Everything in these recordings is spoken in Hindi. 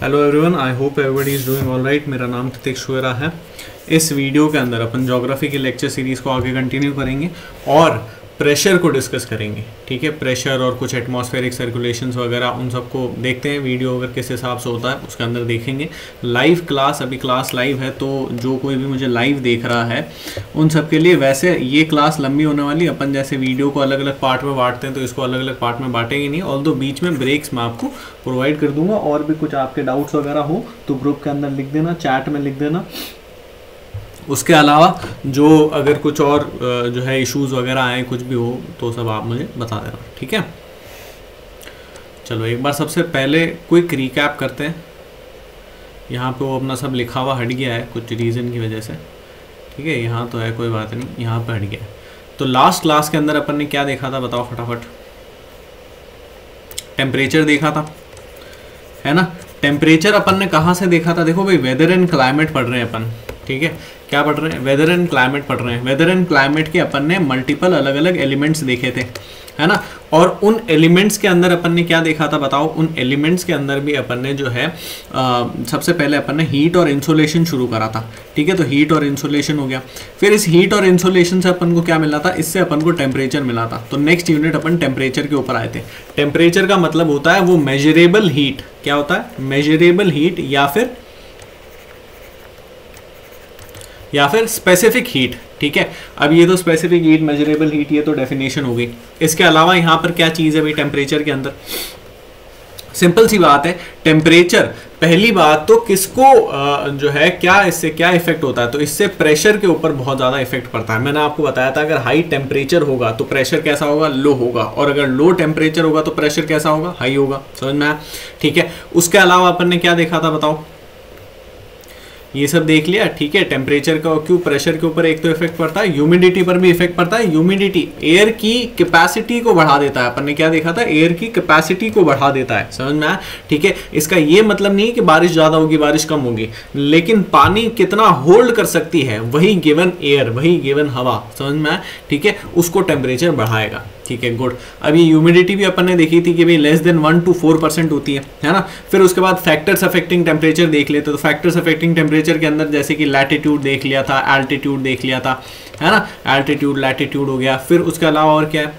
Hello everyone, I hope everybody is doing all right. मेरा नाम प्रतीक शुएरा है। इस वीडियो के अंदर अपन ज्योग्राफी की लेक्चर सीरीज़ को आगे कंटिन्यू करेंगे और प्रेशर को डिस्कस करेंगे। ठीक है, प्रेशर और कुछ एटमॉस्फेरिक सर्कुलेशंस वगैरह उन सबको देखते हैं। वीडियो अगर किस हिसाब से होता है उसके अंदर देखेंगे। लाइव क्लास, अभी क्लास लाइव है, तो जो कोई भी मुझे लाइव देख रहा है उन सब के लिए, वैसे ये क्लास लंबी होने वाली। अपन जैसे वीडियो को अलग अलग पार्ट में बांटते हैं तो इसको अलग अलग पार्ट में बांटेंगे नहीं, ऑल्दो बीच में ब्रेक्स मैं आपको प्रोवाइड कर दूंगा। और भी कुछ आपके डाउट्स वगैरह हो तो ग्रुप के अंदर लिख देना, चैट में लिख देना। उसके अलावा जो अगर कुछ और जो है इश्यूज़ वगैरह आए, कुछ भी हो तो सब आप मुझे बता देना। ठीक है, चलो एक बार सबसे पहले क्विक रिकैप करते हैं। यहाँ पे वो अपना सब लिखा हुआ हट गया है कुछ रीज़न की वजह से। ठीक है, यहाँ तो है, कोई बात नहीं, यहाँ पे हट गया है। तो लास्ट क्लास के अंदर अपन ने क्या देखा था बताओ फटाफट। टेम्परेचर देखा था, है ना। टेम्परेचर अपन ने कहाँ से देखा था? देखो भाई, वेदर एंड क्लाइमेट पढ़ रहे हैं अपन। ठीक है, क्या पढ़ रहे हैं? वेदर एंड क्लाइमेट पढ़ रहे हैं। वेदर एंड क्लाइमेट के अपन ने मल्टीपल अलग अलग एलिमेंट्स देखे थे, है ना। और उन एलिमेंट्स के अंदर अपन ने क्या देखा था बताओ? उन एलिमेंट्स के अंदर भी अपन ने जो है सबसे पहले अपन ने हीट और इंसुलेशन शुरू करा था। ठीक है, तो हीट और इंसुलेशन हो गया। फिर इस हीट और इंसुलेशन से अपन को क्या मिला था? इससे अपन को टेम्परेचर मिला था। तो नेक्स्ट यूनिट अपन टेम्परेचर के ऊपर आए थे। टेम्परेचर का मतलब होता है वो मेजरेबल हीट। क्या होता है? मेजरेबल हीट या फिर स्पेसिफिक हीट। ठीक है, अब ये तो स्पेसिफिक हीट, मेजरेबल हीट, ये तो डेफिनेशन हो गई। इसके अलावा यहाँ पर क्या चीज़ है भाई टेम्परेचर के अंदर? सिंपल सी बात है, टेम्परेचर, पहली बात तो किसको जो है क्या, इससे क्या इफेक्ट होता है? तो इससे प्रेशर के ऊपर बहुत ज़्यादा इफेक्ट पड़ता है। मैंने आपको बताया था अगर हाई टेम्परेचर होगा तो प्रेशर कैसा होगा? लो होगा। और अगर लो टेम्परेचर होगा तो प्रेशर कैसा होगा? हाई होगा। समझ में आया? ठीक है, उसके अलावा अपन ने क्या देखा था बताओ? ये सब देख लिया। ठीक है, टेम्परेचर का क्यों प्रेशर के ऊपर एक तो इफेक्ट पड़ता है, ह्यूमिडिटी पर भी इफेक्ट पड़ता है। ह्यूमिडिटी एयर की कैपेसिटी को बढ़ा देता है। अपन ने क्या देखा था? एयर की कैपेसिटी को बढ़ा देता है। समझ में आया? ठीक है, इसका ये मतलब नहीं कि बारिश ज़्यादा होगी, बारिश कम होगी, लेकिन पानी कितना होल्ड कर सकती है वही गिवन एयर, वही गिवन हवा। समझ में आया? ठीक है, उसको टेम्परेचर बढ़ाएगा। ठीक है, गुड। अभी ह्यूमिडिटी भी अपन ने देखी थी कि भाई लेस देन 1 to 4% होती है ना। फिर उसके बाद फैक्टर्स अफेक्टिंग टेम्परेचर देख लेते। तो फैक्टर्स अफेक्टिंग टेम्परेचर के अंदर जैसे कि लैटिट्यूड देख लिया था, एल्टीट्यूड देख लिया था, है ना। एल्टीट्यूड, लैटिट्यूड हो गया। फिर उसके अलावा और क्या है?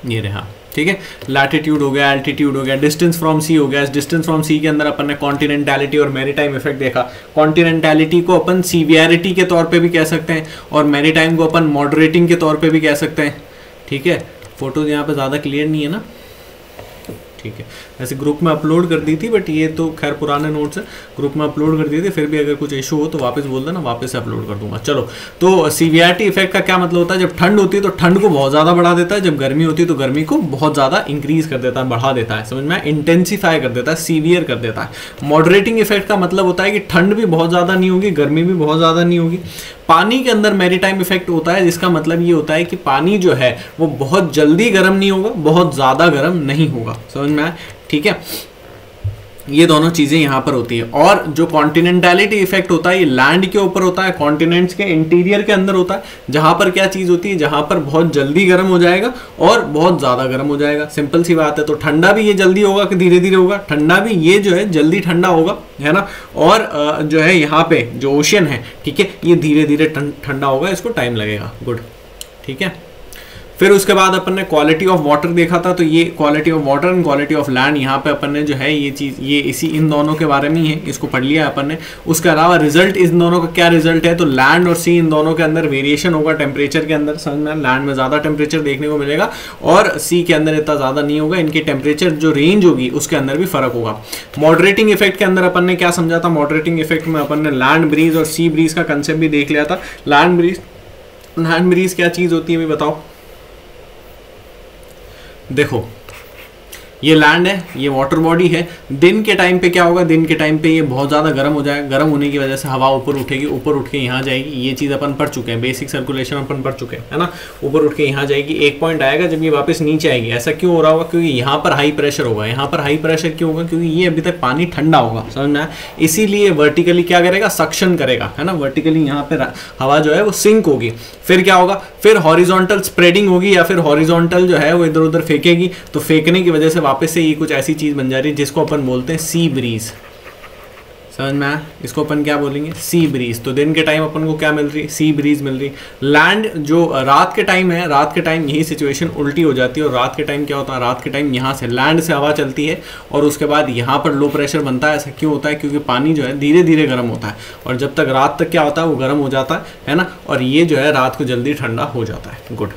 ये रहा। ठीक है, लैटिट्यूड हो गया, एल्टीट्यूड हो गया, डिस्टेंस फ्रॉम सी हो गया। इस डिस्टेंस फ्रॉम सी के अंदर अपन ने कॉन्टिनेंटैलिटी और मैरीटाइम इफेक्ट देखा। कॉन्टिनेंटैलिटी को अपन सीवियरिटी के तौर पे भी कह सकते हैं और मैरीटाइम को अपन मॉडरेटिंग के तौर पे भी कह सकते हैं। ठीक है, फोटोज यहाँ पे ज़्यादा क्लियर नहीं है ना। ठीक है, ऐसे ग्रुप में अपलोड कर दी थी, बट ये तो खैर पुराने नोट्स है, ग्रुप में अपलोड कर दिए थे। फिर भी अगर कुछ इशू हो तो वापस बोल देना, वापस से अपलोड कर दूंगा। चलो, तो सीवियरिटी इफेक्ट का क्या मतलब होता है? जब ठंड होती है तो ठंड को बहुत ज़्यादा बढ़ा देता है, जब गर्मी होती है तो गर्मी को बहुत ज़्यादा इंक्रीज कर देता है, बढ़ा देता है। समझ में? इंटेंसीफाई कर देता है, सीवियर कर देता है। मॉडरेटिंग इफेक्ट का मतलब होता है कि ठंड भी बहुत ज़्यादा नहीं होगी, गर्मी भी बहुत ज़्यादा नहीं होगी। पानी के अंदर मैरीटाइम इफेक्ट होता है, जिसका मतलब ये होता है कि पानी जो है वो बहुत जल्दी गर्म नहीं होगा, बहुत ज़्यादा गर्म नहीं होगा। समझ में आया? ठीक है, ये दोनों चीजें यहां पर होती है। और जो कॉन्टिनेंटैलिटी इफेक्ट होता है ये लैंड के ऊपर होता है, कॉन्टिनेंट्स के इंटीरियर के अंदर होता है, जहां पर क्या चीज होती है? जहां पर बहुत जल्दी गर्म हो जाएगा और बहुत ज्यादा गर्म हो जाएगा। सिंपल सी बात है। तो ठंडा भी ये जल्दी होगा कि धीरे धीरे होगा? ठंडा भी ये जो है जल्दी ठंडा होगा, है ना। और जो है यहाँ पे जो ओशियन है, ठीक है, ये धीरे धीरे ठंडा होगा, इसको टाइम लगेगा। गुड। ठीक है, फिर उसके बाद अपन ने क्वालिटी ऑफ वाटर देखा था। तो ये quality of water and quality of land, यहाँ पे अपन ने जो है ये चीज़, ये इसी इन दोनों के बारे में ही है, इसको पढ़ लिया अपन ने। उसके अलावा रिजल्ट, इन दोनों का क्या रिजल्ट है? तो लैंड और सी, इन दोनों के अंदर वेरिएशन होगा टेम्परेचर के अंदर। समझ में? लैंड में ज़्यादा टेम्परेचर देखने को मिलेगा और सी के अंदर इतना ज़्यादा नहीं होगा। इनकी टेम्परेचर जो रेंज होगी उसके अंदर भी फर्क होगा। मॉडरेटिंग इफेक्ट के अंदर अपन ने क्या समझा था? मॉडरेटिंग इफेक्ट में अपन ने लैंड ब्रीज और सी ब्रीज का कंसेप्ट भी देख लिया था। लैंड ब्रीज क्या चीज़ होती है भी बताओ? देखो, ये लैंड है, ये वाटर बॉडी है। दिन के टाइम पे क्या होगा? दिन के टाइम पे ये बहुत ज़्यादा गर्म हो जाएगा। गर्म होने की वजह से हवा ऊपर उठेगी, ऊपर उठ के यहाँ जाएगी। ये चीज़ अपन पढ़ चुके हैं, बेसिक सर्कुलेशन अपन पढ़ चुके हैं, है ना। ऊपर उठ के यहाँ जाएगी, एक पॉइंट आएगा जब ये वापस नीचे आएगी। ऐसा क्यों हो रहा होगा? क्योंकि यहाँ पर हाई प्रेशर होगा। यहाँ पर हाई प्रेशर क्यों होगा? क्योंकि ये अभी तक पानी ठंडा होगा। समझ में आया? इसीलिए वर्टिकली क्या करेगा? सक्शन करेगा, है ना। वर्टिकली यहाँ पर हवा जो है वो सिंक होगी। फिर क्या होगा? फिर हॉरिजॉन्टल स्प्रेडिंग होगी, या फिर हॉरिजॉन्टल जो है वो इधर उधर फेंकेगी। तो फेंकने की वजह से वापस से ये कुछ ऐसी चीज़ बन जा रही है जिसको अपन बोलते हैं सी ब्रीज। समझ में आया? इसको अपन क्या बोलेंगे? Sea breeze. तो दिन के टाइम अपन को क्या मिल रही है? सी ब्रीज मिल रही। लैंड जो रात के टाइम है, रात के टाइम यही सिचुएशन उल्टी हो जाती है। और रात के टाइम क्या होता है? रात के टाइम यहाँ से लैंड से हवा चलती है और उसके बाद यहाँ पर लो प्रेशर बनता है। ऐसा क्यों होता है? क्योंकि पानी जो है धीरे धीरे गर्म होता है और जब तक रात तक क्या होता है वो गर्म हो जाता है ना, और ये जो है रात को जल्दी ठंडा हो जाता है। Good.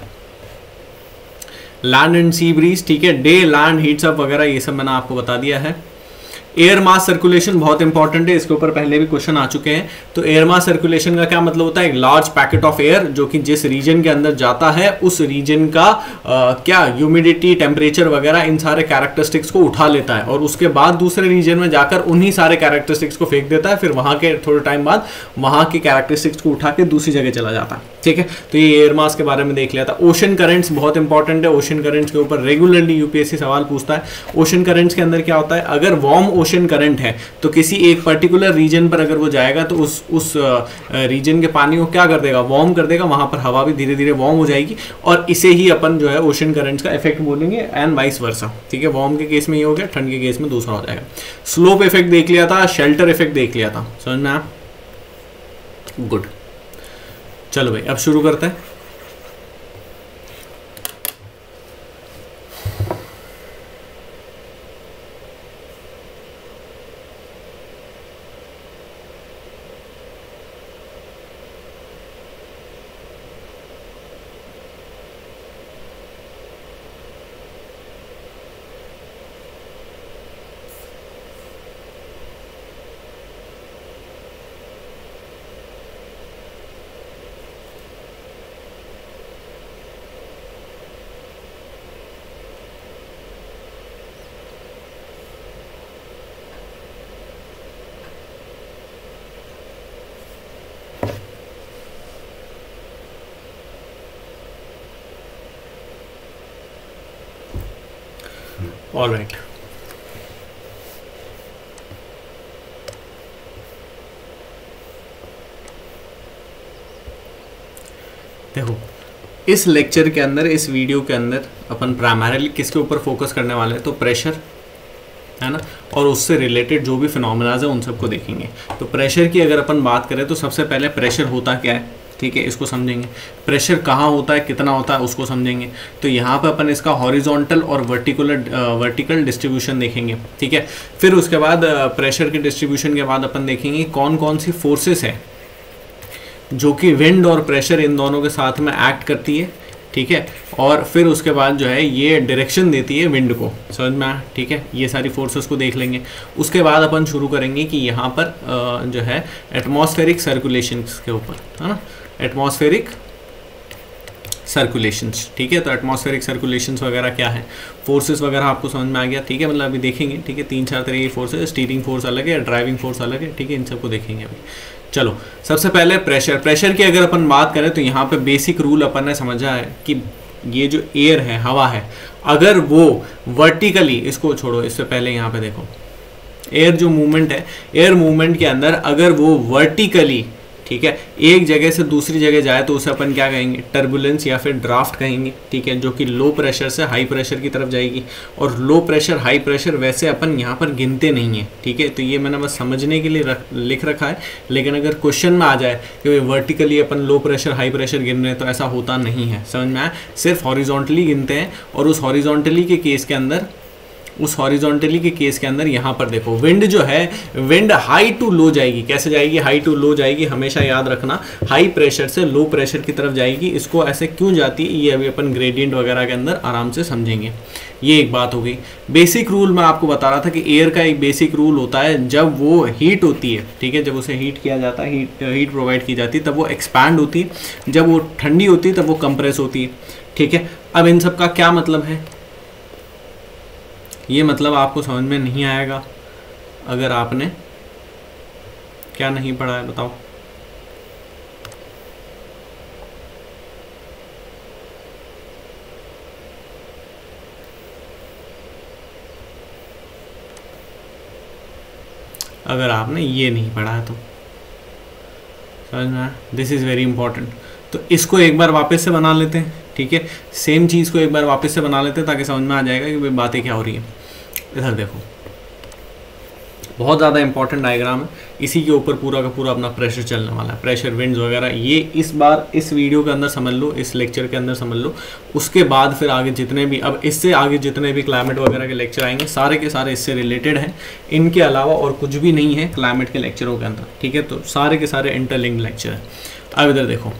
Land and sea breeze, ठीक है। डे लैंड हीट्स अप वगैरह ये सब मैंने आपको बता दिया है। एयर मास सर्कुलेशन बहुत इंपॉर्टेंट है, इसके ऊपर पहले भी क्वेश्चन आ चुके हैं। तो एयर मास सर्कुलेशन का क्या मतलब होता है? एक लार्ज पैकेट ऑफ एयर जो कि जिस रीजन के अंदर जाता है उस रीजन का क्या ह्यूमिडिटी, टेम्परेचर वगैरह इन सारे कैरेक्टरिस्टिक्स को उठा लेता है और उसके बाद दूसरे रीजन में जाकर उन्हीं सारे कैरेक्टरिस्टिक्स को फेंक देता है। फिर वहां के थोड़े टाइम बाद वहां के कैरेक्टरिस्टिक्स को उठा के दूसरी जगह चला जाता है, ठीक है। तो ये एयर मास के बारे में देख लिया था। ओशन करेंट्स बहुत इंपॉर्टेंट है। ओशन करेंट्स के ऊपर रेगुलरली यूपीएससी सवाल पूछता है। ओशन करेंट्स के अंदर क्या होता है? अगर वार्म ओशन करंट है तो किसी एक पर्टिकुलर रीजन पर अगर वो जाएगा तो उस रीजन के पानी को क्या कर देगा? वार्म कर देगा। वहां पर हवा भी धीरे धीरे वार्म हो जाएगी और इसे ही अपन जो है ओशन करंट्स का इफेक्ट बोलेंगे एंड वाइस वर्सा, ठीक है। वार्म के केस में ये हो गया, ठंड के केस में दूसरा हो जाएगा। स्लोप इफेक्ट देख लिया था, शेल्टर इफेक्ट देख लिया था, समझ में आया? गुड। चलो भाई अब शुरू करते हैं। ऑल राइट, देखो इस लेक्चर के अंदर, इस वीडियो के अंदर अपन प्राइमरीली किसके ऊपर फोकस करने वाले हैं? तो प्रेशर है ना, और उससे रिलेटेड जो भी फिनोमेनाज है उन सबको देखेंगे। तो प्रेशर की अगर अपन बात करें तो सबसे पहले प्रेशर होता क्या है, ठीक है, इसको समझेंगे। प्रेशर कहाँ होता है, कितना होता है, उसको समझेंगे। तो यहाँ पे अपन इसका हॉरिजॉन्टल और वर्टिकल डिस्ट्रीब्यूशन देखेंगे, ठीक है। फिर उसके बाद प्रेशर के डिस्ट्रीब्यूशन के बाद अपन देखेंगे कौन कौन सी फोर्सेस है जो कि विंड और प्रेशर इन दोनों के साथ में एक्ट करती है, ठीक है। और फिर उसके बाद जो है ये डायरेक्शन देती है विंड को, समझ में आया, ठीक है। ये सारी फोर्सेस को देख लेंगे। उसके बाद अपन शुरू करेंगे कि यहाँ पर जो है एटमॉस्फेरिक सर्कुलेशंस के ऊपर, है ना, एटमॉस्फेरिक सर्कुलेशंस, ठीक है। तो एटमॉस्फेरिक सर्कुलेशंस वगैरह क्या है, फोर्सेस वगैरह आपको समझ में आ गया, ठीक है। मतलब अभी देखेंगे, ठीक है, 3-4 तरह की फोर्सेस, स्टीयरिंग फोर्स अलग है, ड्राइविंग फोर्स अलग है, ठीक है। इन सबको देखेंगे अभी। चलो सबसे पहले प्रेशर की अगर अपन बात करें तो यहाँ पे बेसिक रूल अपन ने समझा है कि ये जो एयर है, हवा है, अगर वो वर्टिकली, इसको छोड़ो, इससे पहले यहाँ पे देखो एयर जो मूवमेंट है, एयर मूवमेंट के अंदर अगर वो वर्टिकली, ठीक है, एक जगह से दूसरी जगह जाए तो उसे अपन क्या कहेंगे? टर्बुलेंस या फिर ड्राफ्ट कहेंगे, ठीक है, जो कि लो प्रेशर से हाई प्रेशर की तरफ जाएगी। और लो प्रेशर हाई प्रेशर वैसे अपन यहाँ पर गिनते नहीं है, ठीक है। तो ये मैंने बस समझने के लिए लिख रखा है, लेकिन अगर क्वेश्चन में आ जाए कि वर्टिकली अपन लो प्रेशर हाई प्रेशर गिन रहे हैं तो ऐसा होता नहीं है, समझ में आया। सिर्फ हॉरिजॉन्टली गिनते हैं। और उस हॉरिजॉन्टली के केस के अंदर यहाँ पर देखो विंड जो है, विंड हाई टू लो जाएगी। कैसे जाएगी? हाई टू लो जाएगी। हमेशा याद रखना, हाई प्रेशर से लो प्रेशर की तरफ जाएगी। इसको ऐसे क्यों जाती है ये अभी अपन ग्रेडियंट वगैरह के अंदर आराम से समझेंगे। ये एक बात हो गई। बेसिक रूल मैं आपको बता रहा था कि एयर का एक बेसिक रूल होता है, जब वो हीट होती है, ठीक है, जब उसे हीट किया जाता है, हीट प्रोवाइड की जाती है, तब वो एक्सपैंड होती है। जब वो ठंडी होती है तब वो कंप्रेस होती है, ठीक है। अब इन सब का क्या मतलब है, ये मतलब आपको समझ में नहीं आएगा अगर आपने क्या नहीं पढ़ा है, बताओ। अगर आपने ये नहीं पढ़ा है तो समझ में आया। This is very important. तो इसको एक बार वापस से बना लेते हैं, ठीक है। सेम चीज़ को एक बार वापस से बना लेते हैं ताकि समझ में आ जाएगा कि भाई बातें क्या हो रही है। इधर देखो, बहुत ज़्यादा इंपॉर्टेंट डायग्राम है, इसी के ऊपर पूरा का पूरा अपना प्रेशर चलने वाला है, प्रेशर विंड्स वगैरह। ये इस बार इस वीडियो के अंदर समझ लो, इस लेक्चर के अंदर समझ लो, उसके बाद फिर आगे जितने भी, अब इससे आगे जितने भी क्लाइमेट वगैरह के लेक्चर आएंगे सारे के सारे इससे रिलेटेड हैं, इनके अलावा और कुछ भी नहीं है क्लाइमेट के लेक्चरों के अंदर, ठीक है। तो सारे के सारे इंटरलिंक्ड लेक्चर हैं। अब इधर देखो,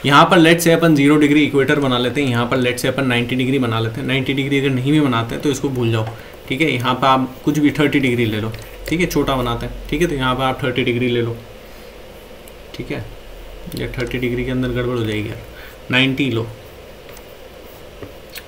यहाँ पर लेट से अपन 0 डिग्री इक्वेटर बना लेते हैं, यहाँ पर लेट से अपन 90 डिग्री बना लेते हैं। 90 डिग्री अगर नहीं भी बनाते हैं तो इसको भूल जाओ, ठीक है। यहाँ पर आप कुछ भी 30 डिग्री ले लो, ठीक है, छोटा बनाते हैं, ठीक है। तो यहाँ पर आप 30 डिग्री ले लो, ठीक है। ये 30 डिग्री के अंदर गड़बड़ हो जाएगी यार, 90 लो,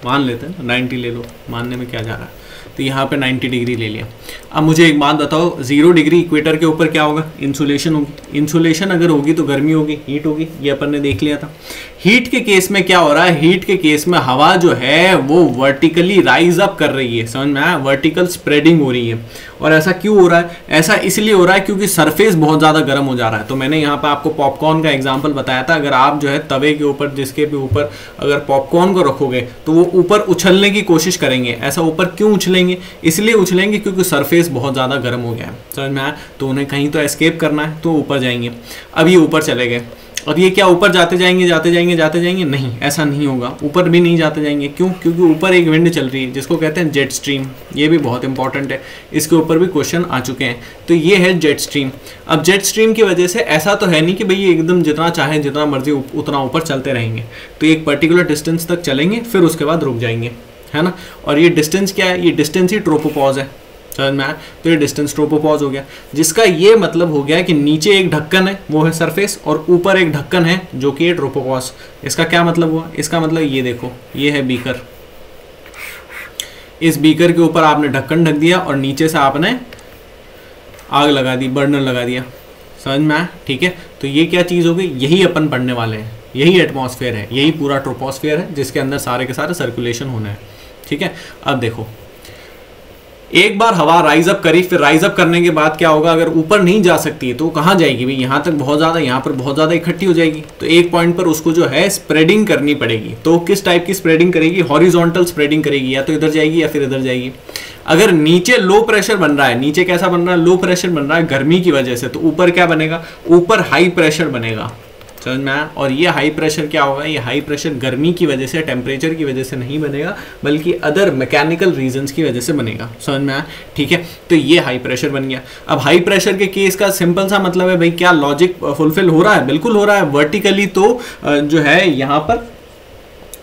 मान लेते हैं 90 ले लो, मानने में क्या जा रहा है। तो यहाँ पे 90 डिग्री ले लिया। अब मुझे एक बात बताओ, 0 डिग्री इक्वेटर के ऊपर क्या होगा? इंसुलेशन होगी। इंसुलेशन अगर होगी तो गर्मी होगी, हीट होगी, ये अपन ने देख लिया था। हीट के केस में क्या हो रहा है? हीट के केस में हवा जो है वो वर्टिकली राइज अप कर रही है, समझ में आया? वर्टिकल स्प्रेडिंग हो रही है। और ऐसा क्यों हो रहा है? ऐसा इसलिए हो रहा है क्योंकि सरफेस बहुत ज़्यादा गर्म हो जा रहा है। तो मैंने यहाँ पर आपको पॉपकॉर्न का एग्जाम्पल बताया था, अगर आप जो है तवे के ऊपर, जिसके भी ऊपर अगर पॉपकॉर्न को रखोगे तो वो ऊपर उछलने की कोशिश करेंगे। ऐसा ऊपर क्यों उछलेंगे? इसलिए उछलेंगे क्योंकि सरफेस बहुत ज़्यादा गर्म हो गया है, समझ में आया? तो उन्हें कहीं तो एस्केप करना है, तो ऊपर जाएंगे। अब ये ऊपर चले गए, अब ये क्या ऊपर जाते जाएंगे जाते जाएंगे जाते जाएंगे? नहीं, ऐसा नहीं होगा, ऊपर भी नहीं जाते जाएंगे। क्यों? क्योंकि ऊपर एक विंड चल रही है जिसको कहते हैं जेट स्ट्रीम। ये भी बहुत इंपॉर्टेंट है, इसके ऊपर भी क्वेश्चन आ चुके हैं। तो ये है जेट स्ट्रीम। अब जेट स्ट्रीम की वजह से ऐसा तो है नहीं कि भाई ये एकदम जितना चाहे जितना मर्जी उतना ऊपर चलते रहेंगे। तो एक पर्टिकुलर डिस्टेंस तक चलेंगे, फिर उसके बाद रुक जाएंगे, है ना। और ये डिस्टेंस क्या है? ये डिस्टेंस ही ट्रोपोपॉज है, समझ में आया? तो ये डिस्टेंस ट्रोपोपॉज हो गया, जिसका ये मतलब हो गया कि नीचे एक ढक्कन है वो है सरफेस, और ऊपर एक ढक्कन है जो कि है ट्रोपोपॉज। इसका क्या मतलब हुआ? इसका मतलब ये देखो, ये है बीकर। इस बीकर के ऊपर आपने ढक्कन ढक दिया और नीचे से आपने आग लगा दी, बर्नर लगा दिया, समझ में आया? ठीक है। तो ये क्या चीज़ हो गई? यही अपन पढ़ने वाले हैं, यही एटमॉस्फेयर है, यही पूरा ट्रोपोस्फेयर है जिसके अंदर सारे के सारे सर्कुलेशन होना है, ठीक है। अब देखो, एक बार हवा राइज अप करी, फिर राइज अप करने के बाद क्या होगा? अगर ऊपर नहीं जा सकती है तो कहाँ जाएगी भाई? यहाँ तक बहुत ज़्यादा, यहाँ पर बहुत ज़्यादा इकट्ठी हो जाएगी। तो एक पॉइंट पर उसको जो है स्प्रेडिंग करनी पड़ेगी। तो किस टाइप की स्प्रेडिंग करेगी? हॉरिजॉन्टल स्प्रेडिंग करेगी, या तो इधर जाएगी या फिर इधर जाएगी। अगर नीचे लो प्रेशर बन रहा है, नीचे कैसा बन रहा है? लो प्रेशर बन रहा है गर्मी की वजह से, तो ऊपर क्या बनेगा? ऊपर हाई प्रेशर बनेगा, समझ में आया? और ये हाई प्रेशर क्या होगा? ये हाई प्रेशर गर्मी की वजह से, टेम्परेचर की वजह से नहीं बनेगा, बल्कि अदर मैकेनिकल रीजंस की वजह से बनेगा, समझ में आया? ठीक है। तो ये हाई प्रेशर बन गया। अब हाई प्रेशर के केस का सिंपल सा मतलब है भाई, क्या लॉजिक फुलफिल हो रहा है? बिल्कुल हो रहा है। वर्टिकली तो जो है यहाँ पर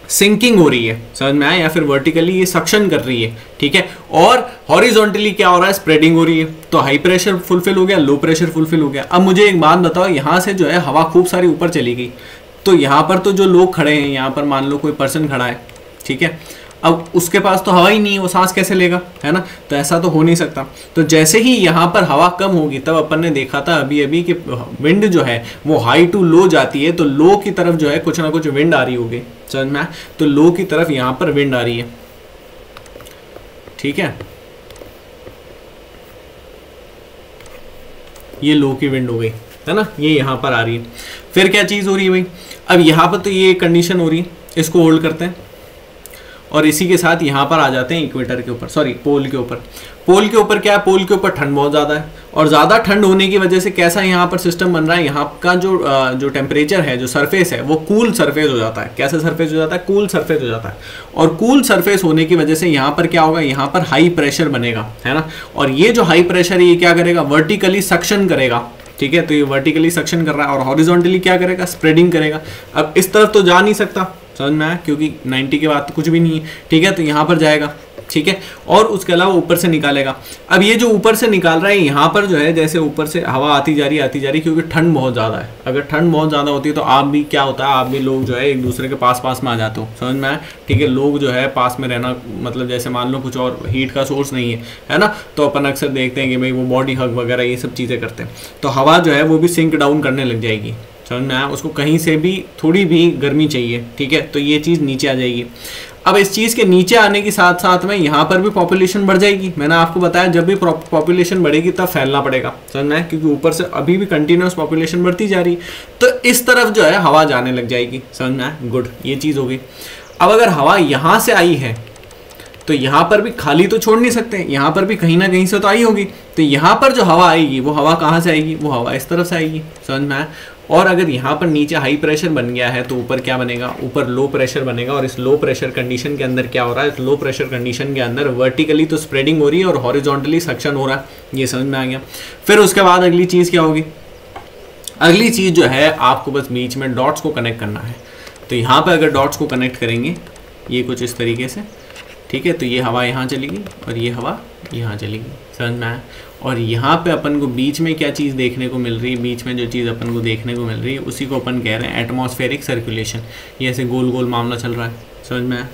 सिंकिंग हो रही है, समझ में आया? या फिर वर्टिकली ये सक्शन कर रही है, ठीक है। और हॉरिजॉन्टली क्या हो रहा है? स्प्रेडिंग हो रही है। तो हाई प्रेशर फुलफिल हो गया, लो प्रेशर फुलफिल हो गया। अब मुझे एक बात बताओ, यहाँ से जो है हवा खूब सारी ऊपर चली गई, तो यहाँ पर तो जो लोग खड़े हैं, यहाँ पर मान लो कोई पर्सन खड़ा है, ठीक है। अब उसके पास तो हवा ही नहीं है, वो सांस कैसे लेगा, है ना? तो ऐसा तो हो नहीं सकता। तो जैसे ही यहाँ पर हवा कम होगी, तब अपन ने देखा था अभी अभी कि विंड जो है वो हाई टू लो जाती है, तो लो की तरफ जो है कुछ ना कुछ विंड आ रही होगी, समझ में? तो लो की तरफ यहाँ पर विंड आ रही है, ठीक है। ये लो की विंड हो गई, है ना, ये यहाँ पर आ रही है। फिर क्या चीज़ हो रही है भाई? अब यहाँ पर तो ये कंडीशन हो रही है, इसको होल्ड करते हैं और इसी के साथ यहाँ पर आ जाते हैं इक्वेटर के ऊपर, सॉरी पोल के ऊपर। पोल के ऊपर क्या है? पोल के ऊपर ठंड बहुत ज़्यादा है, और ज़्यादा ठंड होने की वजह से कैसा यहाँ पर सिस्टम बन रहा है? यहाँ का जो टेम्परेचर है, जो सरफेस है, वो कूल सरफेस हो जाता है। कैसा सरफेस हो जाता है? कूल सरफेस हो जाता है। और कूल सरफेस होने की वजह से यहाँ पर क्या होगा? यहाँ पर हाई प्रेशर बनेगा, है ना। और ये जो हाई प्रेशर है ये क्या करेगा? वर्टिकली सक्शन करेगा, ठीक है। तो ये वर्टिकली सक्शन कर रहा है, और हॉरिजॉन्टली क्या करेगा? स्प्रेडिंग करेगा। अब इस तरफ तो जा नहीं सकता, समझ में आया? क्योंकि 90 के बाद तो कुछ भी नहीं है, ठीक है। तो यहाँ पर जाएगा, ठीक है। और उसके अलावा ऊपर से निकालेगा। अब ये जो ऊपर से निकाल रहा है, यहाँ पर जो है जैसे ऊपर से हवा आती जा रही, क्योंकि ठंड बहुत ज़्यादा है। अगर ठंड बहुत ज़्यादा होती है तो आप भी क्या होता है, आप भी लोग जो है एक दूसरे के पास में आ जाते हो, समझ में आया? ठीक है। लोग जो है पास में रहना, मतलब जैसे मान लो कुछ और हीट का सोर्स नहीं है ना, तो अपन अक्सर देखते हैं कि भाई वो बॉडी हग वगैरह ये सब चीज़ें करते हैं। तो हवा जो है वो भी सिंक डाउन करने लग जाएगी, समझ में आया? उसको कहीं से भी थोड़ी भी गर्मी चाहिए, ठीक है। तो ये चीज़ नीचे आ जाएगी। अब इस चीज़ के नीचे आने के साथ साथ में यहाँ पर भी पॉपुलेशन बढ़ जाएगी। मैंने आपको बताया जब भी पॉपुलेशन बढ़ेगी तब फैलना पड़ेगा, समझ में आया? क्योंकि ऊपर से अभी भी कंटिन्यूस पॉपुलेशन बढ़ती जा रही है, तो इस तरफ जो है हवा जाने लग जाएगी, समझ में आया? गुड, ये चीज़ हो गई। अब अगर हवा यहाँ से आई है तो तो यहाँ पर भी खाली तो छोड़ नहीं सकते, यहाँ पर भी कहीं ना कहीं से तो आई होगी। तो यहाँ पर जो हवा आएगी वो हवा कहाँ से आएगी, वो हवा इस तरफ से आएगी, समझ में आया। और अगर यहाँ पर नीचे हाई प्रेशर बन गया है तो ऊपर क्या बनेगा, ऊपर लो प्रेशर बनेगा। और इस लो प्रेशर कंडीशन के अंदर क्या हो रहा है, इस लो प्रेशर कंडीशन के अंदर वर्टिकली तो स्प्रेडिंग हो रही है और हॉरिजॉन्टली सक्शन हो रहा है, ये समझ में आ गया। फिर उसके बाद अगली चीज़ क्या होगी, अगली चीज़ जो है आपको बस बीच में डॉट्स को कनेक्ट करना है। तो यहाँ पर अगर डॉट्स को कनेक्ट करेंगे ये कुछ इस तरीके से, ठीक है, तो ये हवा यहाँ चलेगी और ये हवा यहाँ चलेगी, समझ में आया। और यहाँ पे अपन को बीच में क्या चीज़ देखने को मिल रही है, बीच में जो चीज़ अपन को देखने को मिल रही है उसी को अपन कह रहे हैं एटमॉस्फेरिक सर्कुलेशन। ये ऐसे गोल गोल मामला चल रहा है, समझ में आया,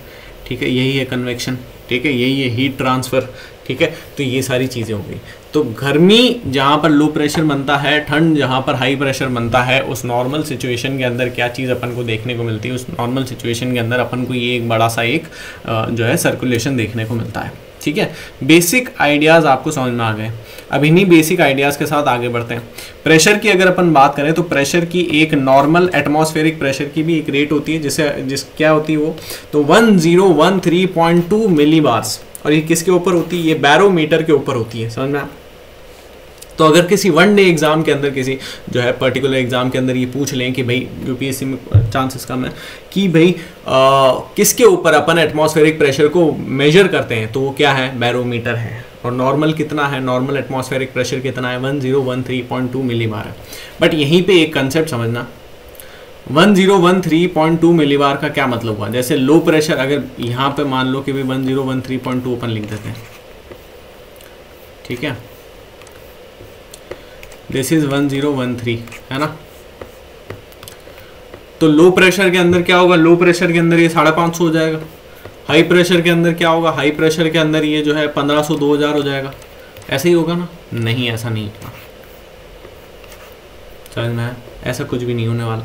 ठीक है, यही है कन्वेक्शन, ठीक है, यही है हीट ट्रांसफ़र, ठीक है। तो ये सारी चीज़ें हो गई। तो गर्मी जहाँ पर लो प्रेशर बनता है, ठंड जहाँ पर हाई प्रेशर बनता है, उस नॉर्मल सिचुएशन के अंदर क्या चीज़ अपन को देखने को मिलती है, उस नॉर्मल सिचुएशन के अंदर अपन को ये एक बड़ा सा एक जो है सर्कुलेशन देखने को मिलता है, ठीक है। बेसिक आइडियाज़ आपको समझ में आ गए। अब इन्हीं बेसिक आइडियाज़ के साथ आगे बढ़ते हैं। प्रेशर की अगर अपन बात करें तो प्रेशर की एक नॉर्मल एटमॉस्फेरिक प्रेशर की भी एक रेट होती है, जिस क्या होती है वो, तो 1013.2 मिलीबार्स। और ये किसके ऊपर होती है, ये बैरोमीटर के ऊपर होती है, समझ में। तो अगर किसी वन डे एग्जाम के अंदर, किसी जो है पर्टिकुलर एग्जाम के अंदर ये पूछ लें कि भाई यूपीएससी में चांसेस कम है कि भाई किसके ऊपर अपन एटमॉस्फेरिक प्रेशर को मेजर करते हैं, तो वो क्या है, बैरोमीटर है। और नॉर्मल कितना है, नॉर्मल एटमॉस्फेरिक प्रेशर कितना है, 1013.2 मिलीबार है। बट यहीं पे एक कंसेप्ट समझना, 1013.2 मिलीबार का क्या मतलब हुआ। जैसे लो प्रेशर, अगर यहाँ पे मान लो कि भाई 1013.2 अपन लिख देते हैं, ठीक है, दिस इज 1013, है ना। तो लो प्रेशर के अंदर क्या होगा, लो प्रेशर के अंदर ये 550 हो जाएगा। हाई प्रेशर के अंदर क्या होगा, हाई प्रेशर के अंदर ये जो है 1500 2000 हो जाएगा। ऐसे ही होगा ना, नहीं ऐसा नहीं होगा, समझ में है, ऐसा कुछ भी नहीं होने वाला।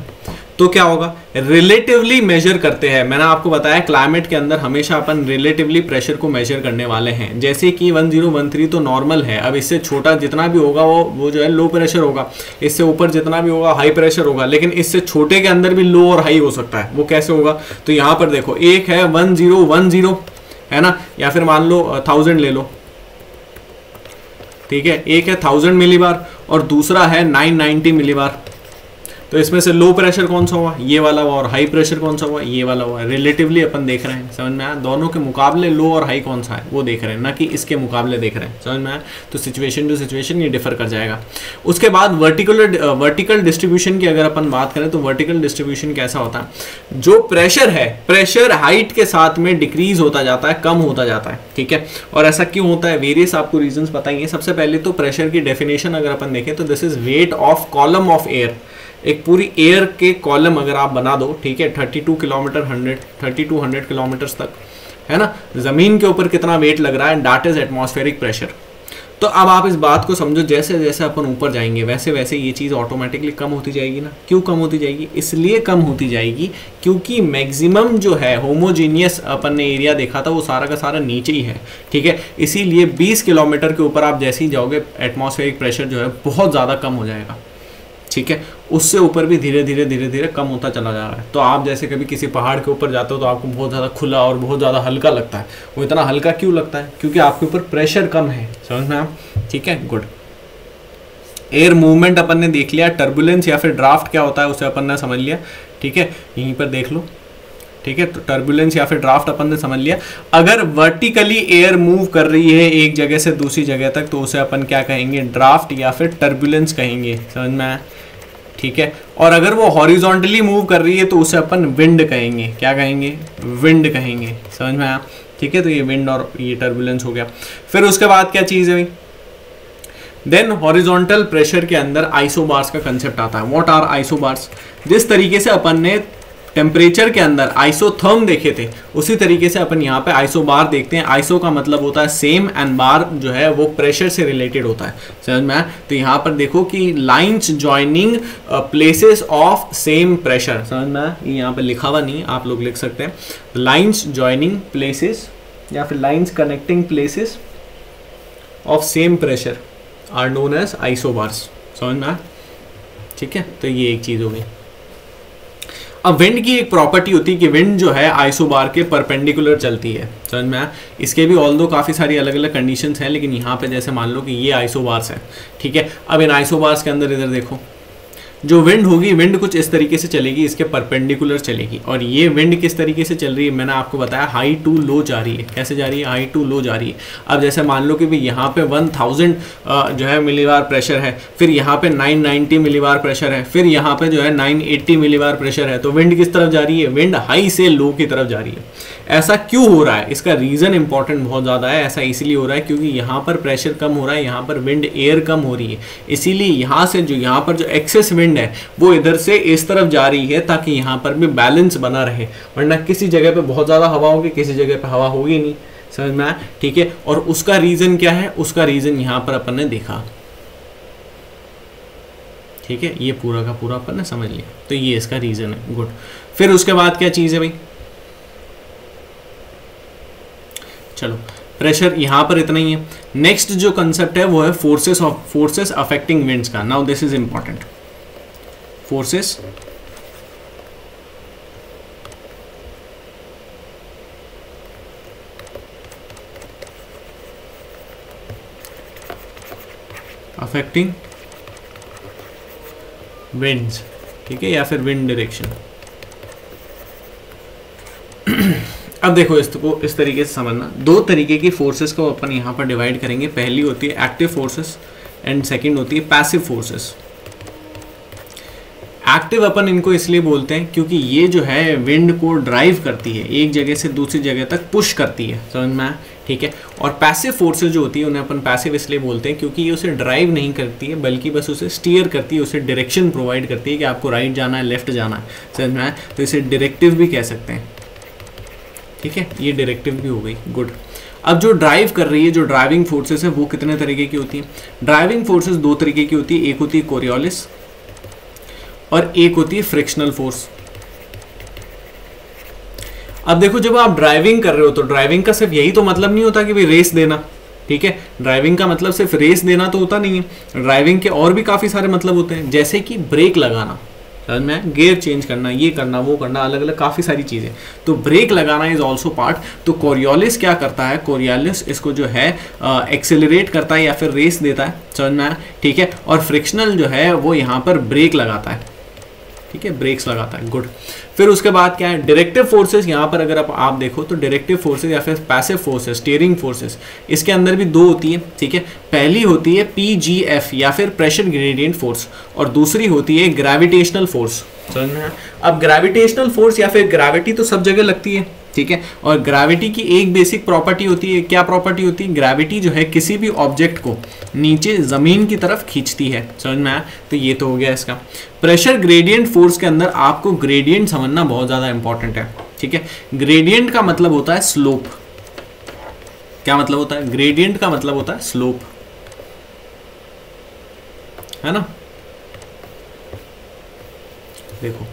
तो क्या होगा, रिलेटिवली मेजर करते हैं। मैंने आपको बताया क्लाइमेट के अंदर हमेशा अपन रिलेटिवली प्रेशर को मेजर करने वाले हैं। जैसे कि 1013 तो नॉर्मल है, अब इससे छोटा जितना भी होगा वो जो है लो प्रेशर होगा, इससे ऊपर जितना भी होगा हाई प्रेशर होगा, लेकिन इससे छोटे के अंदर भी लो और हाई हो सकता है। वो कैसे होगा, तो यहाँ पर देखो, एक है 1010, है ना, या फिर मान लो 1000 ले लो, ठीक है, एक है 1000 मिलीबार और दूसरा है 990 मिलीबार। तो इसमें से लो प्रेशर कौन सा हुआ, ये वाला हुआ, और हाई प्रेशर कौन सा हुआ, ये वाला हुआ। रिलेटिवली अपन देख रहे हैं, समझ में आया, दोनों के मुकाबले लो और हाई कौन सा है वो देख रहे हैं, ना कि इसके मुकाबले देख रहे हैं, समझ में आया। तो सिचुएशन टू सिचुएशन ये डिफर कर जाएगा। उसके बाद वर्टिकल डिस्ट्रीब्यूशन की अगर अपन बात करें तो वर्टिकल डिस्ट्रीब्यूशन कैसा होता है, जो प्रेशर है, प्रेशर हाइट के साथ में डिक्रीज होता जाता है, कम होता जाता है, ठीक है। और ऐसा क्यों होता है, वेरियस आपको रीजंस बताएंगे। सबसे पहले तो प्रेशर की डेफिनेशन अगर अपन देखें तो this is weight of column of air. एक पूरी एयर के कॉलम अगर आप बना दो, ठीक है, 32 किलोमीटर 100 किलोमीटर्स तक, है ना, जमीन के ऊपर कितना वेट लग रहा है, दैट इज एटमॉस्फेरिक प्रेशर। तो अब आप इस बात को समझो, जैसे जैसे अपन ऊपर जाएंगे वैसे वैसे ये चीज़ ऑटोमेटिकली कम होती जाएगी ना। क्यों कम होती जाएगी, इसलिए कम होती जाएगी क्योंकि मैक्सिमम जो है होमोजीनियस अपन ने एरिया देखा था वो सारा का सारा नीचे ही है, ठीक है। इसीलिए 20 किलोमीटर के ऊपर आप जैसे ही जाओगे एटमॉस्फेरिक प्रेशर जो है बहुत ज़्यादा कम हो जाएगा, ठीक है। उससे ऊपर भी धीरे धीरे कम होता चला जा रहा है। तो आप जैसे कभी किसी पहाड़ के ऊपर जाते हो तो आपको बहुत ज़्यादा खुला और बहुत ज़्यादा हल्का लगता है। वो इतना हल्का क्यों लगता है, क्योंकि आपके ऊपर प्रेशर कम है, समझ में आप, ठीक है, गुड। एयर मूवमेंट अपन ने देख लिया, टर्बुलेंस या फिर ड्राफ्ट क्या होता है उसे अपन ने समझ लिया, ठीक है, यहीं पर देख लो, ठीक है। तो टर्बुलेंस या फिर ड्राफ्ट अपन ने समझ लिया। अगर वर्टिकली एयर मूव कर रही है एक जगह से दूसरी जगह तक तो उसे अपन क्या कहेंगे, ड्राफ्ट या फिर टर्बुलेंस कहेंगे, समझ में आया, ठीक है। और अगर वो हॉरिजॉन्टली मूव कर रही है तो उसे अपन विंड कहेंगे, क्या कहेंगे, विंड कहेंगे, समझ में आया, ठीक है। तो ये विंड और ये टर्बुलेंस हो गया। फिर उसके बाद क्या चीज़ है, देन हॉरिजॉन्टल प्रेशर के अंदर आइसोबार्स का कंसेप्ट आता है। व्हाट आर आइसोबार्स, जिस तरीके से अपन ने टेम्परेचर के अंदर आइसोथर्म देखे थे उसी तरीके से अपन यहाँ पे आइसोबार देखते हैं। आइसो का मतलब होता है सेम एंड बार जो है वो प्रेशर से रिलेटेड होता है, समझ में आया। तो यहाँ पर देखो कि lines joining places of same pressure, समझ में आया, ये यहाँ पे लिखा हुआ नहीं, आप लोग लिख सकते हैं लाइंस जॉइनिंग प्लेसेस या फिर lines connecting places of same pressure are known as isobars, समझ में आया, ठीक है। तो ये एक चीज़ हो गई। अब विंड की एक प्रॉपर्टी होती है कि विंड जो है आइसोबार के परपेंडिकुलर चलती है, समझ में आया। इसके भी ऑल्दो काफ़ी सारी अलग अलग कंडीशंस हैं, लेकिन यहाँ पे जैसे मान लो कि ये आइसोबार्स है, ठीक है। अब इन आइसोबार्स के अंदर इधर देखो, जो विंड होगी, विंड कुछ इस तरीके से चलेगी, इसके परपेंडिकुलर चलेगी। और ये विंड किस तरीके से चल रही है, मैंने आपको बताया हाई टू लो जा रही है। कैसे जा रही है, हाई टू लो जा रही है। अब जैसे मान लो कि भाई यहाँ पे 1000 जो है मिलीबार प्रेशर है, फिर यहाँ पे 990 मिलीबार प्रेशर है, फिर यहाँ पे जो है 980 मिलीबार प्रेशर है, तो विंड किस तरफ जा रही है, विंड हाई से लो की तरफ जा रही है। ऐसा क्यों हो रहा है, इसका रीज़न इंपॉर्टेंट बहुत ज़्यादा है। ऐसा इसीलिए हो रहा है क्योंकि यहाँ पर प्रेशर कम हो रहा है, यहाँ पर विंड एयर कम हो रही है, इसीलिए यहाँ से जो यहाँ पर जो एक्सेस विंड है वो इधर से इस तरफ जा रही है, ताकि यहाँ पर भी बैलेंस बना रहे। वरना किसी जगह पे बहुत ज़्यादा हवा होगी, किसी जगह पे हवा होगी नहीं, समझ में आया, ठीक है। और उसका रीज़न क्या है, उसका रीज़न यहाँ पर अपन ने देखा, ठीक है। ये पूरा का पूरा अपन ने समझ लिया, तो ये इसका रीज़न है, गुड। फिर उसके बाद क्या चीज़ है भाई, चलो प्रेशर यहाँ पर इतना ही है। नेक्स्ट जो कंसेप्ट है वो है फोर्सेस अफेक्टिंग विंड्स का। Now this is important, forces affecting winds, ठीक है, या फिर विंड डायरेक्शन। अब देखो इसको इस तरीके से समझना, दो तरीके की फोर्सेस को अपन यहाँ पर डिवाइड करेंगे। पहली होती है एक्टिव फोर्सेस एंड सेकंड होती है पैसिव फोर्सेस। एक्टिव अपन इनको इसलिए बोलते हैं क्योंकि ये जो है विंड को ड्राइव करती है, एक जगह से दूसरी जगह तक पुश करती है, समझ में आया, ठीक है। और पैसिव फोर्सेस जो होती है उन्हें अपन पैसिव इसलिए बोलते हैं क्योंकि ये उसे ड्राइव नहीं करती है, बल्कि बस उसे स्टीयर करती है, उसे डायरेक्शन प्रोवाइड करती है कि आपको राइट जाना है, लेफ्ट जाना है, समझ में आया। तो इसे डायरेक्टिव भी कह सकते हैं, ठीक है, ये डायरेक्टिव भी हो गई, गुड। अब जो ड्राइव कर रही है, जो ड्राइविंग फोर्सेस है, वो कितने तरीके की होती है। ड्राइविंग फोर्सेस दो तरीके की होती है, एक होती है कोरियोलिस और एक होती है फ्रिक्शनल फोर्स। अब देखो, जब आप ड्राइविंग कर रहे हो तो ड्राइविंग का सिर्फ यही तो मतलब नहीं होता कि भाई रेस देना, ठीक है। ड्राइविंग का मतलब सिर्फ रेस देना तो होता नहीं है, ड्राइविंग के और भी काफी सारे मतलब होते हैं, जैसे कि ब्रेक लगाना, समझ में, गियर चेंज करना, ये करना, वो करना, अलग अलग काफ़ी सारी चीज़ें। तो ब्रेक लगाना इज ऑल्सो पार्ट। तो कोरियोलिस क्या करता है, कोरियोलिस इसको जो है एक्सेलरेट करता है या फिर रेस देता है, समझ में आया, ठीक है। और फ्रिक्शनल जो है वो यहाँ पर ब्रेक लगाता है, ठीक है, ब्रेक्स लगाता है, गुड। फिर उसके बाद क्या है, डायरेक्टिव फोर्सेस। यहाँ पर अगर आप देखो तो डायरेक्टिव फोर्सेस या फिर पैसिव फोर्सेस, स्टीयरिंग फोर्सेस, इसके अंदर भी दो होती है, ठीक है। पहली होती है PGF या फिर प्रेशर ग्रेडियंट फोर्स, और दूसरी होती है ग्रेविटेशनल फोर्स, समझ में। अब ग्रेविटेशनल फोर्स या फिर ग्रेविटी तो सब जगह लगती है, ठीक है। और ग्रेविटी की एक बेसिक प्रॉपर्टी होती है, क्या प्रॉपर्टी होती है, ग्रेविटी जो है किसी भी ऑब्जेक्ट को नीचे जमीन की तरफ खींचती है, समझ में आया। तो ये तो हो गया इसका। प्रेशर ग्रेडियंट फोर्स के अंदर आपको ग्रेडियंट समझना बहुत ज्यादा इंपॉर्टेंट है, ठीक है। ग्रेडियंट का मतलब होता है स्लोप। क्या मतलब होता है, ग्रेडियंट का मतलब होता है स्लोप, है ना। देखो,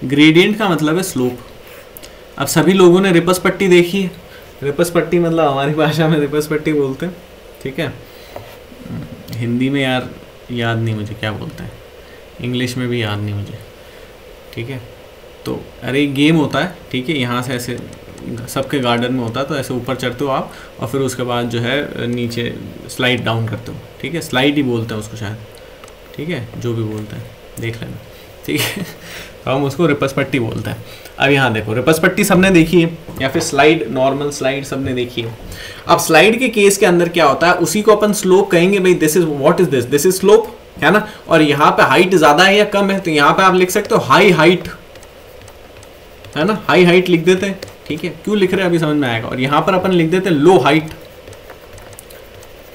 ग्रेडियंट का मतलब है स्लोप। अब सभी लोगों ने रिपस पट्टी देखी है, रिपस पट्टी मतलब हमारी भाषा में रिपस पट्टी बोलते हैं, ठीक है। हिंदी में यार याद नहीं मुझे क्या बोलते हैं, इंग्लिश में भी याद नहीं मुझे, ठीक है। तो अरे गेम होता है, ठीक है, यहाँ से ऐसे सबके गार्डन में होता है, तो ऐसे ऊपर चढ़ते हो आप और फिर उसके बाद जो है नीचे स्लाइड डाउन करते हो, ठीक है। स्लाइड ही बोलते हैं उसको शायद, ठीक है, जो भी बोलते हैं देख लेना, ठीक है। तो हम उसको रिपस पट्टी बोलते हैं। अब यहाँ देखो, रिपस पट्टी सबने देखी है या फिर स्लाइड, नॉर्मल स्लाइड सबने देखी है। अब स्लाइड के केस के अंदर क्या होता है, उसी को अपन स्लोप कहेंगे, भाई this is what is this is slope, है ना। और यहाँ पे हाइट ज्यादा है या कम है, तो यहाँ पे आप लिख सकते हो हाई हाइट, है ना, हाई हाइट लिख देते हैं, ठीक है। क्यों लिख रहे हैं अभी समझ में आएगा। और यहाँ पर अपन लिख देते हैं लो हाइट,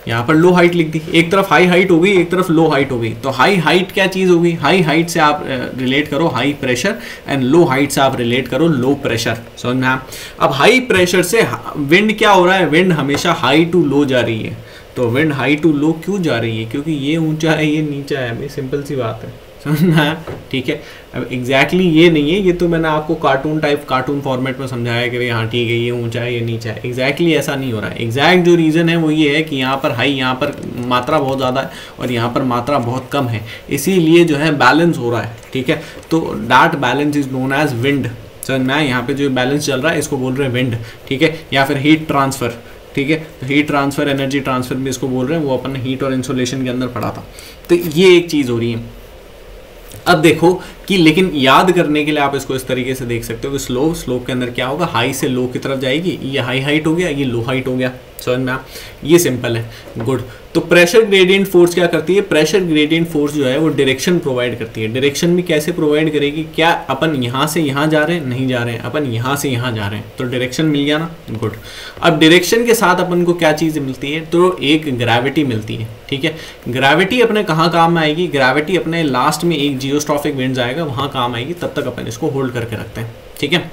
यहाँ पर लो हाइट लिख दी, एक तरफ हाई हाइट हो गई, एक तरफ लो हाइट हो गई। तो हाई हाइट क्या चीज होगी, हाई हाइट से आप रिलेट करो high pressure, and low height से आप रिलेट करो लो प्रेशर, समझ में। अब हाई प्रेशर से विंड क्या हो रहा है, विंड हमेशा हाई टू लो जा रही है। तो विंड हाई टू लो क्यों जा रही है, क्योंकि ये ऊंचा है ये नीचा है, भाई सिंपल सी बात है, समझना है, ठीक है। अब एग्जैक्टली ये नहीं है, ये तो मैंने आपको कार्टून फॉर्मेट में समझाया कि भाई हाँ ठीक है ये ऊंचा है ये नीचा है, एग्जैक्टली ऐसा नहीं हो रहा है। एग्जैक्ट जो रीज़न है वो ये है कि यहाँ पर हाई, यहाँ पर मात्रा बहुत ज़्यादा है और यहाँ पर मात्रा बहुत कम है, इसीलिए जो है बैलेंस हो रहा है, ठीक है। तो that balance is known as wind. समझना है, यहाँ पे जो बैलेंस चल रहा है इसको बोल रहे हैं विंड, ठीक है, या फिर हीट ट्रांसफ़र, ठीक है। तो हीट ट्रांसफ़र, एनर्जी ट्रांसफ़र भी इसको बोल रहे हैं, वो अपन ने हीट और इंसुलेशन के अंदर पढ़ा था। तो ये एक चीज़ हो रही है। अब देखो कि लेकिन याद करने के लिए आप इसको इस तरीके से देख सकते हो कि स्लोप के अंदर क्या होगा, हाई से लो की तरफ जाएगी, ये हाई हाइट हो गया, ये लो हाइट हो गया, समझ में आप, ये सिंपल है, गुड। तो प्रेशर ग्रेडियंट फोर्स क्या करती है, प्रेशर ग्रेडियंट फोर्स जो है वो डायरेक्शन प्रोवाइड करती है। डायरेक्शन भी कैसे प्रोवाइड करेगी, क्या अपन यहाँ से यहाँ जा रहे हैं, नहीं जा रहे हैं, अपन यहाँ से यहाँ जा रहे हैं, तो डायरेक्शन मिल गया ना, गुड। अब डायरेक्शन के साथ अपन को क्या चीज़ मिलती है, तो एक ग्रेविटी मिलती है, ठीक है। ग्रेविटी अपने कहाँ काम में आएगी, ग्रेविटी अपने लास्ट में एक जियोस्ट्रॉफिक विंड्स आएगा वहाँ काम आएगी, तब तक अपन इसको होल्ड करके रखते हैं, ठीक है।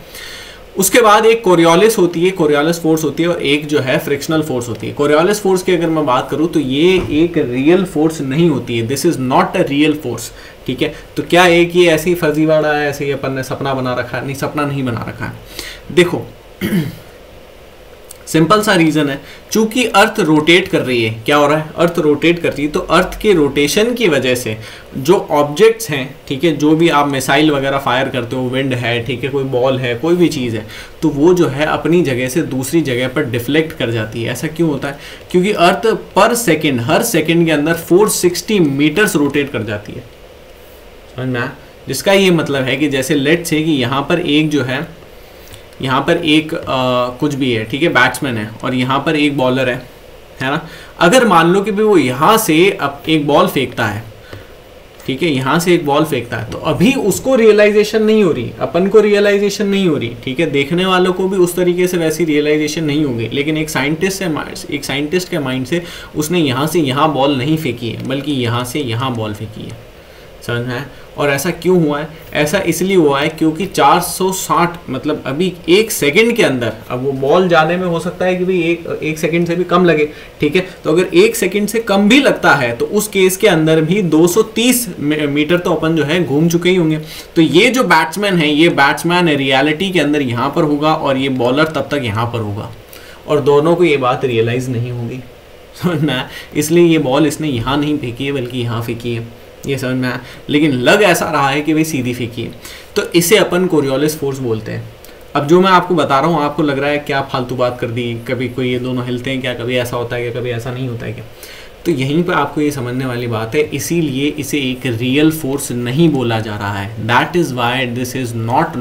उसके बाद एक कोरियोलिस होती है, कोरियोलिस फोर्स होती है, और एक जो है फ्रिक्शनल फोर्स होती है। कोरियोलिस फोर्स की अगर मैं बात करूं तो ये एक रियल फोर्स नहीं होती है, this is not a real force, ठीक है। तो क्या एक ये ऐसी फर्जीवाड़ा है, ऐसे ही अपन ने सपना बना रखा है, नहीं सपना नहीं बना रखा है। देखो सिंपल सा रीजन है, चूंकि अर्थ रोटेट कर रही है, क्या हो रहा है, अर्थ रोटेट कर रही है, तो अर्थ के रोटेशन की वजह से जो ऑब्जेक्ट्स हैं, ठीक है, जो भी आप मिसाइल वगैरह फायर करते हो, विंड है, ठीक है, कोई बॉल है, कोई भी चीज़ है, तो वो जो है अपनी जगह से दूसरी जगह पर डिफ्लेक्ट कर जाती है। ऐसा क्यों होता है, क्योंकि अर्थ पर सेकेंड, हर सेकेंड के अंदर 460 मीटर्स रोटेट कर जाती है, समझ में आया। जिसका ये मतलब है कि जैसे लेट से कि यहाँ पर एक जो है, यहाँ पर एक कुछ भी है, ठीक है, बैट्समैन है, और यहाँ पर एक बॉलर है ना। अगर मान लो कि भी वो यहाँ से अब एक बॉल फेंकता है, ठीक है, यहाँ से एक बॉल फेंकता है, तो अभी उसको रियलाइजेशन नहीं हो रही, अपन को रियलाइजेशन नहीं हो रही, ठीक है, देखने वालों को भी उस तरीके से वैसी रियलाइजेशन नहीं होगी, लेकिन एक साइंटिस्ट के माइंड से उसने यहाँ से यहाँ बॉल नहीं फेंकी है, बल्कि यहाँ से यहाँ बॉल फेंकी है, समझ में है। और ऐसा क्यों हुआ है, ऐसा इसलिए हुआ है क्योंकि 460 मतलब अभी एक सेकंड के अंदर, अब वो बॉल जाने में हो सकता है कि भाई एक सेकंड से भी कम लगे, ठीक है, तो अगर एक सेकंड से कम भी लगता है तो उस केस के अंदर भी 230 मीटर तो अपन जो है घूम चुके ही होंगे। तो ये जो बैट्समैन है, ये बैट्समैन रियलिटी के अंदर यहाँ पर होगा और ये बॉलर तब तक यहाँ पर होगा, और दोनों को ये बात रियलाइज नहीं होगी, समझना, इसलिए ये बॉल इसने यहाँ नहीं फेंकी है बल्कि यहाँ फेंकी है, ये समझ में आया। लेकिन लग ऐसा रहा है कि भाई सीधी फेंकी है, तो इसे अपन कोरियोलिस फोर्स बोलते हैं। अब जो मैं आपको बता रहा हूँ आपको लग रहा है क्या फालतू बात कर दी, कभी कोई ये दोनों हिलते हैं क्या, कभी ऐसा होता है क्या, कभी ऐसा नहीं होता है क्या, तो यहीं पर आपको ये समझने वाली बात है, इसीलिए इसे एक रियल फोर्स नहीं बोला जा रहा है। That is why this is not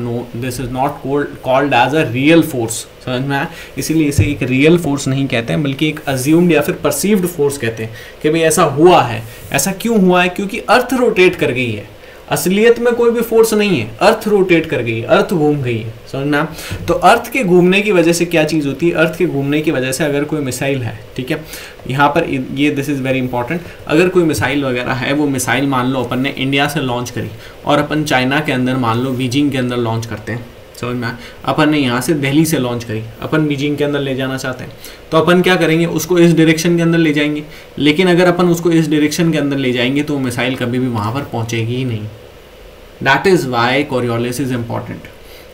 called as a real force, समझ में आया। इसीलिए इसे एक रियल फोर्स नहीं कहते हैं बल्कि एक अज्यूम्ड या फिर परसीव्ड फोर्स कहते हैं कि भाई ऐसा हुआ है। ऐसा क्यों हुआ है, क्योंकि अर्थ रोटेट कर गई है, असलियत में कोई भी फोर्स नहीं है, अर्थ रोटेट कर गई है, अर्थ घूम गई है, समझना। तो अर्थ के घूमने की वजह से क्या चीज़ होती है, अर्थ के घूमने की वजह से अगर कोई मिसाइल है, ठीक है, यहाँ पर ये दिस इज़ वेरी इंपॉर्टेंट, अगर कोई मिसाइल वगैरह है, वो मिसाइल मान लो अपन ने इंडिया से लॉन्च करी और अपन चाइना के अंदर मान लो बीजिंग के अंदर लॉन्च करते हैं, समझ में, अपन ने यहाँ से दिल्ली से लॉन्च करी, अपन बीजिंग के अंदर ले जाना चाहते हैं, तो अपन क्या करेंगे, उसको इस डायरेक्शन के अंदर ले जाएंगे। लेकिन अगर अपन उसको इस डायरेक्शन के अंदर ले जाएंगे तो वो मिसाइल कभी भी वहाँ पर पहुँचेगी ही नहीं। That is why Coriolis is important,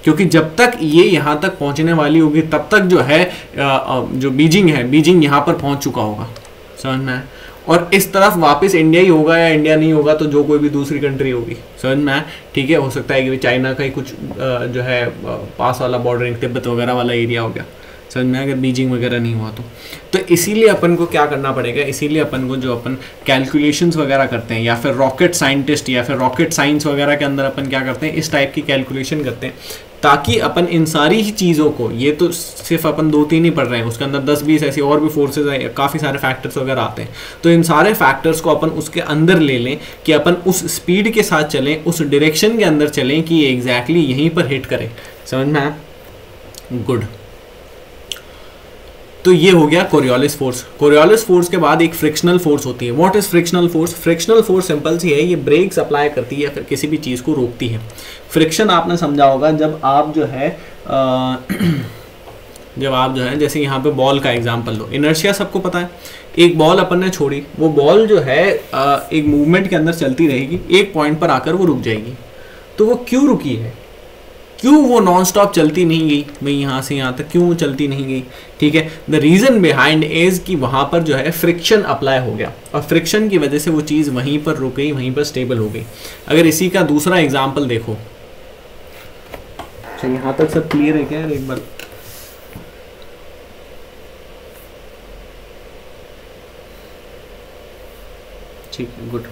क्योंकि जब तक ये यहाँ तक पहुँचने वाली होगी तब तक जो है जो बीजिंग है, बीजिंग यहाँ पर पहुँच चुका होगा, समझ में, और इस तरफ वापस इंडिया ही होगा या इंडिया नहीं होगा तो जो कोई भी दूसरी कंट्री होगी, समझ में, ठीक है। हो सकता है कि चाइना का ही कुछ जो है पास वाला बॉर्डरिंग तिब्बत वगैरह वाला एरिया हो गया, समझ में, अगर बीजिंग वगैरह नहीं हुआ तो इसीलिए अपन को क्या करना पड़ेगा, इसीलिए अपन को जो अपन कैलकुलेशंस वगैरह करते हैं या फिर रॉकेट साइंटिस्ट या फिर रॉकेट साइंस वगैरह के अंदर अपन क्या करते हैं, इस टाइप की कैलकुलेशन करते हैं ताकि अपन इन सारी ही चीज़ों को, ये तो सिर्फ अपन 2-3 ही पढ़ रहे हैं, उसके अंदर 10-20 ऐसी और भी फोर्सेज है, काफ़ी सारे फैक्टर्स वगैरह आते हैं, तो इन सारे फैक्टर्स को अपन उसके अंदर ले लें कि अपन उस स्पीड के साथ चलें, उस डायरेक्शन के अंदर चलें कि ये एग्जैक्टली यहीं पर हिट करें, समझ में आया, गुड। तो ये हो गया कोरियोलिस फोर्स। कोरियोलिस फोर्स के बाद एक फ्रिक्शनल फोर्स होती है। What is frictional force? Frictional force simple सी है, ये ब्रेक्स अप्लाई करती है या फिर किसी भी चीज़ को रोकती है। फ्रिक्शन आपने समझा होगा जब आप जो है जैसे यहाँ पे बॉल का एग्जांपल लो, इनर्शिया सबको पता है, एक बॉल अपन ने छोड़ी, वो बॉल जो है एक मूवमेंट के अंदर चलती रहेगी, एक पॉइंट पर आकर वो रुक जाएगी। तो वो क्यों रुकी है, क्यों वो नॉन स्टॉप चलती नहीं गई भाई, यहाँ से यहाँ तक क्यों चलती नहीं गई? ठीक है, द रीजन बिहाइंड इज कि वहां पर जो है फ्रिक्शन अप्लाई हो गया, और फ्रिक्शन की वजह से वो चीज वहीं पर रुक गई, वहीं पर स्टेबल हो गई। अगर इसी का दूसरा एग्जाम्पल देखो, अच्छा यहाँ तक सब क्लियर है क्या यार? एक बार ठीक है, गुड।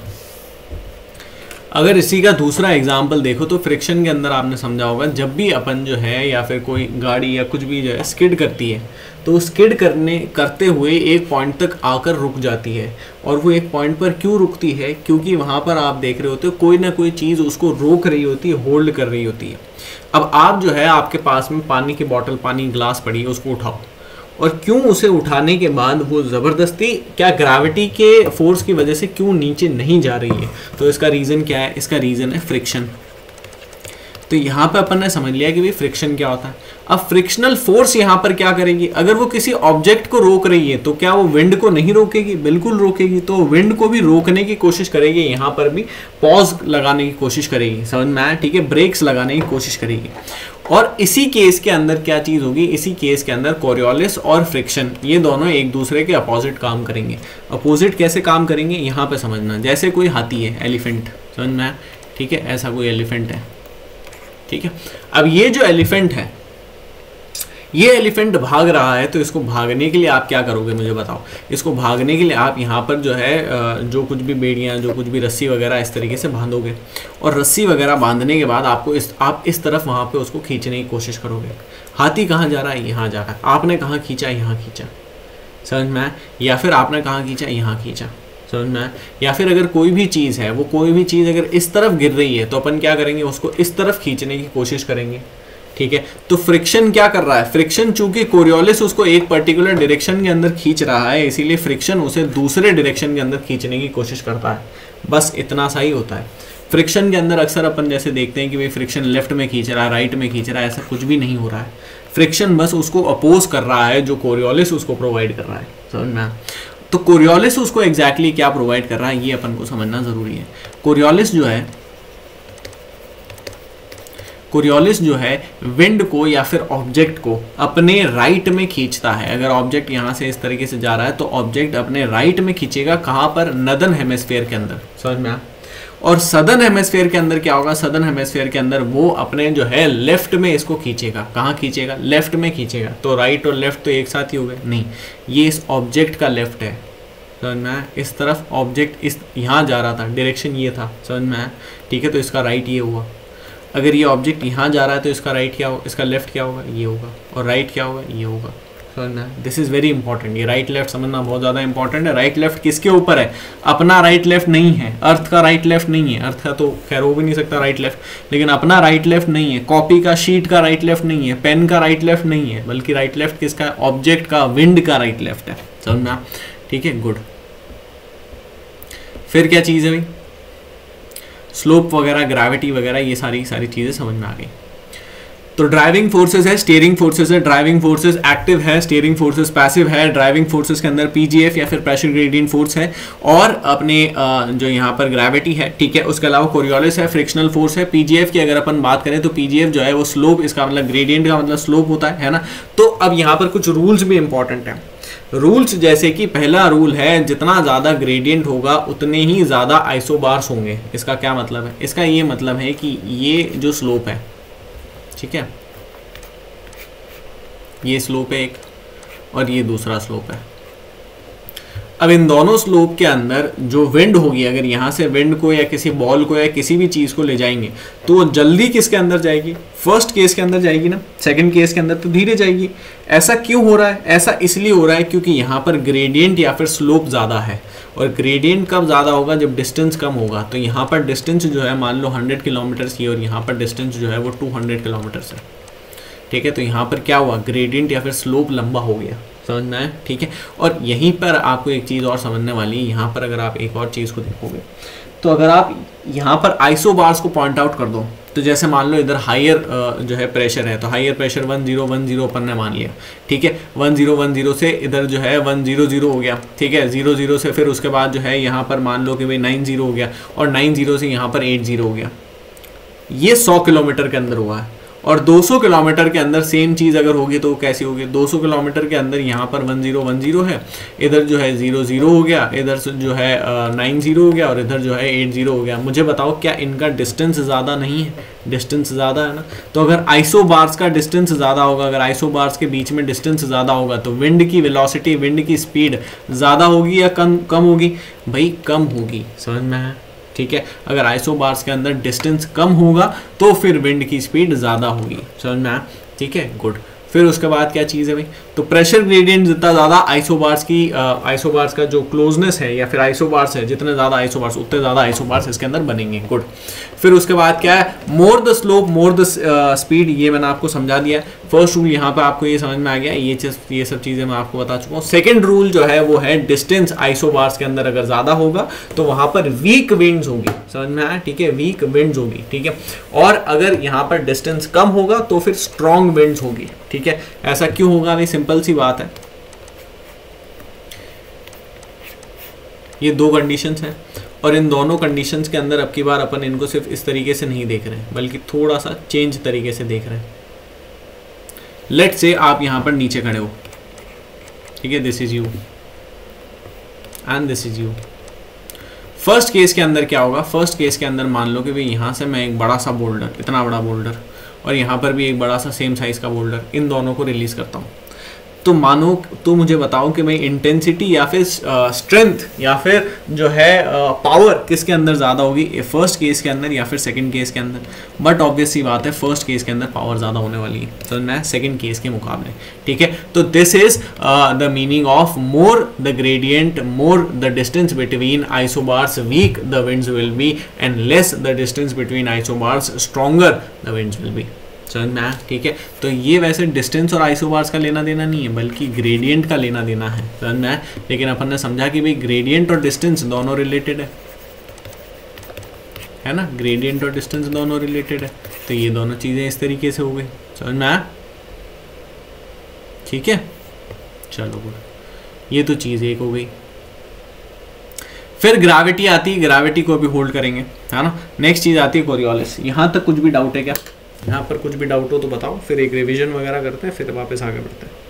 अगर इसी का दूसरा एग्जाम्पल देखो तो फ्रिक्शन के अंदर आपने समझा होगा, जब भी अपन जो है या फिर कोई गाड़ी या कुछ भी जो है स्किड करती है, तो स्किड करते हुए एक पॉइंट तक आकर रुक जाती है। और वो एक पॉइंट पर क्यों रुकती है? क्योंकि वहाँ पर आप देख रहे होते हो कोई ना कोई चीज़ उसको रोक रही होती है, होल्ड कर रही होती है। अब आप जो है, आपके पास में पानी की बॉटल, पानी ग्लास पड़ी है, उसको उठाओ, और क्यों उसे उठाने के बाद वो ज़बरदस्ती क्या ग्रेविटी के फोर्स की वजह से क्यों नीचे नहीं जा रही है? तो इसका रीज़न क्या है? इसका रीज़न है फ्रिक्शन। तो यहाँ पे अपन ने समझ लिया कि भाई फ्रिक्शन क्या होता है। अब फ्रिक्शनल फोर्स यहाँ पर क्या करेगी? अगर वो किसी ऑब्जेक्ट को रोक रही है तो क्या वो विंड को नहीं रोकेगी? बिल्कुल रोकेगी। तो विंड को भी रोकने की कोशिश करेगी, यहाँ पर भी पॉज लगाने की कोशिश करेगी, समझ में आया? ठीक है, ब्रेक्स लगाने की कोशिश करेगी। और इसी केस के अंदर क्या चीज़ होगी? इसी केस के अंदर कोरियोलिस और फ्रिक्शन ये दोनों एक दूसरे के अपोजिट काम करेंगे। अपोजिट कैसे काम करेंगे यहाँ पे समझना। जैसे कोई हाथी है, एलिफेंट, समझ में आया? ठीक है, ऐसा कोई एलिफेंट है, ठीक है। अब ये जो एलिफेंट है, ये एलिफेंट भाग रहा है, तो इसको भागने के लिए आप क्या करोगे मुझे बताओ? इसको भागने के लिए आप यहाँ पर जो है जो कुछ भी बेड़ियाँ, जो कुछ भी रस्सी वगैरह इस तरीके से बांधोगे, और रस्सी वगैरह बांधने के बाद आपको आप इस तरफ वहाँ पे उसको खींचने की कोशिश करोगे। हाथी कहाँ जा रहा है? यहाँ जा रहा है। आपने कहाँ खींचा? यहाँ खींचा, समझ में आया? या फिर आपने कहाँ खींचा? यहाँ खींचा, समझ में आया? या फिर अगर कोई भी चीज़ है, वो कोई भी चीज़ अगर इस तरफ गिर रही है तो अपन क्या करेंगे? उसको इस तरफ खींचने की कोशिश करेंगे, ठीक है। तो फ्रिक्शन क्या कर रहा है? फ्रिक्शन चूंकि कोरियोलिस उसको एक पर्टिकुलर डायरेक्शन के अंदर खींच रहा है, इसीलिए फ्रिक्शन उसे दूसरे डायरेक्शन के अंदर खींचने की कोशिश करता है। बस इतना सा ही होता है। फ्रिक्शन के अंदर अक्सर अपन जैसे देखते हैं कि भाई फ्रिक्शन लेफ्ट में खींच रहा है, राइट में खींच रहा है, ऐसा कुछ भी नहीं हो रहा है। फ्रिक्शन बस उसको अपोज कर रहा है जो कोरियोलिस उसको प्रोवाइड कर रहा है, समझ में? तो कोरियोलिस उसको एग्जैक्टली क्या प्रोवाइड कर रहा है, ये अपन को समझना जरूरी है। कोरियोलिस जो है विंड को या फिर ऑब्जेक्ट को अपने राइट में खींचता है। अगर ऑब्जेक्ट यहाँ से इस तरीके से जा रहा है तो ऑब्जेक्ट अपने राइट में खींचेगा। कहाँ पर? नदर्न हेमिस्फीयर के अंदर, समझ में आया? और सदर्न हेमिस्फीयर के अंदर क्या होगा? सदर्न हेमिस्फीयर के अंदर वो अपने जो है लेफ्ट में इसको खींचेगा। कहाँ खींचेगा? लेफ्ट में खींचेगा। तो राइट और लेफ्ट तो एक साथ ही हो गए? नहीं, ये इस ऑब्जेक्ट का लेफ्ट है, समझ में आया? इस तरफ ऑब्जेक्ट इस यहाँ जा रहा था, डायरेक्शन ये था, समझ में आया? ठीक है, तो इसका राइट ये हुआ। अगर ये ऑब्जेक्ट यहाँ जा रहा है तो इसका राइट क्या होगा? इसका लेफ्ट क्या होगा? ये होगा। और राइट क्या होगा? ये होगा, समझना? This is very important. ये राइट लेफ्ट समझना बहुत ज़्यादा इंपॉर्टेंट है। राइट लेफ्ट किसके ऊपर है? अपना राइट लेफ्ट नहीं है, अर्थ का राइट लेफ्ट नहीं है। अर्थ का तो खैर हो भी नहीं सकता राइट लेफ्ट, लेकिन अपना राइट लेफ्ट नहीं है। कॉपी का, शीट का राइट लेफ्ट नहीं है। पेन का राइट लेफ्ट नहीं है, बल्कि राइट लेफ्ट किसका है? ऑब्जेक्ट का, विंड का राइट लेफ्ट है, समझना? ठीक है, गुड। फिर क्या चीज़ है भाई? स्लोप वगैरह, ग्रेविटी वगैरह, ये सारी चीज़ें समझ में आ गई। तो ड्राइविंग फोर्सेस है, स्टीयरिंग फोर्सेस है। ड्राइविंग फोर्सेस एक्टिव है, स्टीयरिंग फोर्सेस पैसिव है। ड्राइविंग फोर्सेस के अंदर पीजीएफ या फिर प्रेशर ग्रेडियंट फोर्स है, और अपने जो यहाँ पर ग्रेविटी है, ठीक है। उसके अलावा कोरियोलिस है, फ्रिक्शनल फोर्स है। पीजीएफ की अगर अपन बात करें तो पीजीएफ जो है वो स्लोप, इसका मतलब ग्रेडियंट का मतलब स्लोप होता है ना। तो अब यहाँ पर कुछ रूल्स भी इंपॉर्टेंट है। रूल्स जैसे कि पहला रूल है, जितना ज़्यादा ग्रेडियंट होगा उतने ही ज़्यादा आइसोबार्स होंगे। इसका क्या मतलब है? इसका ये मतलब है कि ये जो स्लोप है, ठीक है, ये स्लोप है एक, और ये दूसरा स्लोप है। अब इन दोनों स्लोप के अंदर जो विंड होगी, अगर यहाँ से विंड को या किसी बॉल को या किसी भी चीज़ को ले जाएंगे तो वो जल्दी किसके अंदर जाएगी? फर्स्ट केस के अंदर जाएगी ना। सेकंड केस के अंदर तो धीरे जाएगी। ऐसा क्यों हो रहा है? ऐसा इसलिए हो रहा है क्योंकि यहाँ पर ग्रेडियंट या फिर स्लोप ज़्यादा है। और ग्रेडियंट कब ज़्यादा होगा? जब डिस्टेंस कम होगा। तो यहाँ पर डिस्टेंस जो है मान लो 100 किलोमीटर्स की, और यहाँ पर डिस्टेंस जो है वो 200 किलोमीटर्स है, ठीक है। तो यहाँ पर क्या हुआ? ग्रेडियंट या फिर स्लोप लंबा हो गया, समझ में आया, ठीक है। और यहीं पर आपको एक चीज़ और समझने वाली है, यहाँ पर अगर आप एक और चीज़ को देखोगे तो अगर आप यहाँ पर आइसोबार्स को पॉइंट आउट कर दो, तो जैसे मान लो इधर हायर जो है प्रेशर है, तो हायर प्रेशर 1010 अपन ने मान लिया, ठीक है। 1010 से इधर जो है 100 हो गया, ठीक है। 00 से फिर उसके बाद जो है यहाँ पर मान लो कि भाई 90 हो गया, और 90 से यहाँ पर 80 हो गया। ये 100 किलोमीटर के अंदर हुआ है। और 200 किलोमीटर के अंदर सेम चीज़ अगर होगी तो कैसी होगी, 200 किलोमीटर के अंदर यहाँ पर 1010 है, इधर जो है 00 हो गया, इधर जो है 90 हो गया, और इधर जो है 80 हो गया। मुझे बताओ क्या इनका डिस्टेंस ज़्यादा नहीं है? डिस्टेंस ज़्यादा है ना। तो अगर आइसोबार्स का डिस्टेंस ज़्यादा होगा, अगर आइसोबार्स के बीच में डिस्टेंस ज़्यादा होगा, तो विंड की वेलोसिटी, विंड की स्पीड ज़्यादा होगी या कम होगी? भाई कम होगी, समझ में है, ठीक है। अगर आइसोबार्स के अंदर डिस्टेंस कम होगा तो फिर विंड की स्पीड ज़्यादा होगी, समझ में आया, ठीक है, गुड। फिर उसके बाद क्या चीज़ है भाई, तो प्रेशर ग्रेडियंट जितना ज़्यादा आइसोबार्स का जो क्लोजनेस है या फिर आइसोबार्स है, जितने ज़्यादा आइसोबार्स उतने ज़्यादा आइसोबार्स इसके अंदर बनेंगे, गुड। फिर उसके बाद क्या है, more the slope more the speed, ये मैंने आपको समझा दिया। फर्स्ट रूल यहाँ पे आपको ये समझ में आ गया, ये सब चीज़ें मैं आपको बता चुका हूँ। सेकेंड रूल जो है वो है डिस्टेंस आइसोबार्स के अंदर अगर ज़्यादा होगा तो वहाँ पर वीक विंड्स होगी, समझ में आया, ठीक है, वीक विंड्स होगी, ठीक है। और अगर यहाँ पर डिस्टेंस कम होगा तो फिर स्ट्रॉन्ग विंड्स होगी, ठीक है। ऐसा क्यों होगा भाई, सिंपल सी बात है, ये दो कंडीशंस हैं, और इन दोनों कंडीशंस के अंदर अब की बार अपन इनको सिर्फ इस तरीके से नहीं देख रहे हैं, बल्कि थोड़ा सा चेंज तरीके से देख रहे हैं। लेट्स से आप यहां पर नीचे खड़े हो, ठीक है, this is you and this is you. First case के अंदर क्या होगा, फर्स्ट केस के अंदर मान लो कि भाई यहां से मैं एक बड़ा सा बोल्डर, इतना बड़ा बोल्डर, और यहाँ पर भी एक बड़ा सा सेम साइज का बोल्डर, इन दोनों को रिलीज करता हूँ। तो मानो, तो मुझे बताओ कि भाई इंटेंसिटी या फिर स्ट्रेंथ या फिर जो है पावर किसके अंदर ज़्यादा होगी, फर्स्ट केस के अंदर या फिर सेकंड केस के अंदर? बट ऑब्वियस सी बात है, फर्स्ट केस के अंदर पावर ज़्यादा होने वाली है, तो मैं सेकंड केस के मुकाबले, ठीक है। तो this is the meaning of more the gradient, more the distance between isobars weak the winds will be, and less the distance between isobars stronger the winds will be, समझ में आया, ठीक है। तो ये वैसे डिस्टेंस और आइसोबार्स का लेना देना नहीं है, बल्कि ग्रेडियंट का लेना देना है, समझ में आया। लेकिन अपन ने समझा कि भाई ग्रेडियंट और डिस्टेंस दोनों रिलेटेड है ना, ग्रेडियंट और डिस्टेंस दोनों रिलेटेड है, तो ये दोनों चीजें इस तरीके से हो गई, समझ में आया, ठीक है। चलो ये तो चीज एक हो गई। फिर ग्रेविटी आती है, ग्रेविटी को भी होल्ड करेंगे, है ना। नेक्स्ट चीज आती है कोरियोलिस। यहां तक कुछ भी डाउट है क्या? यहाँ पर कुछ भी डाउट हो तो बताओ, फिर एक रिवीजन वगैरह करते हैं, फिर वापस आगे बढ़ते हैं।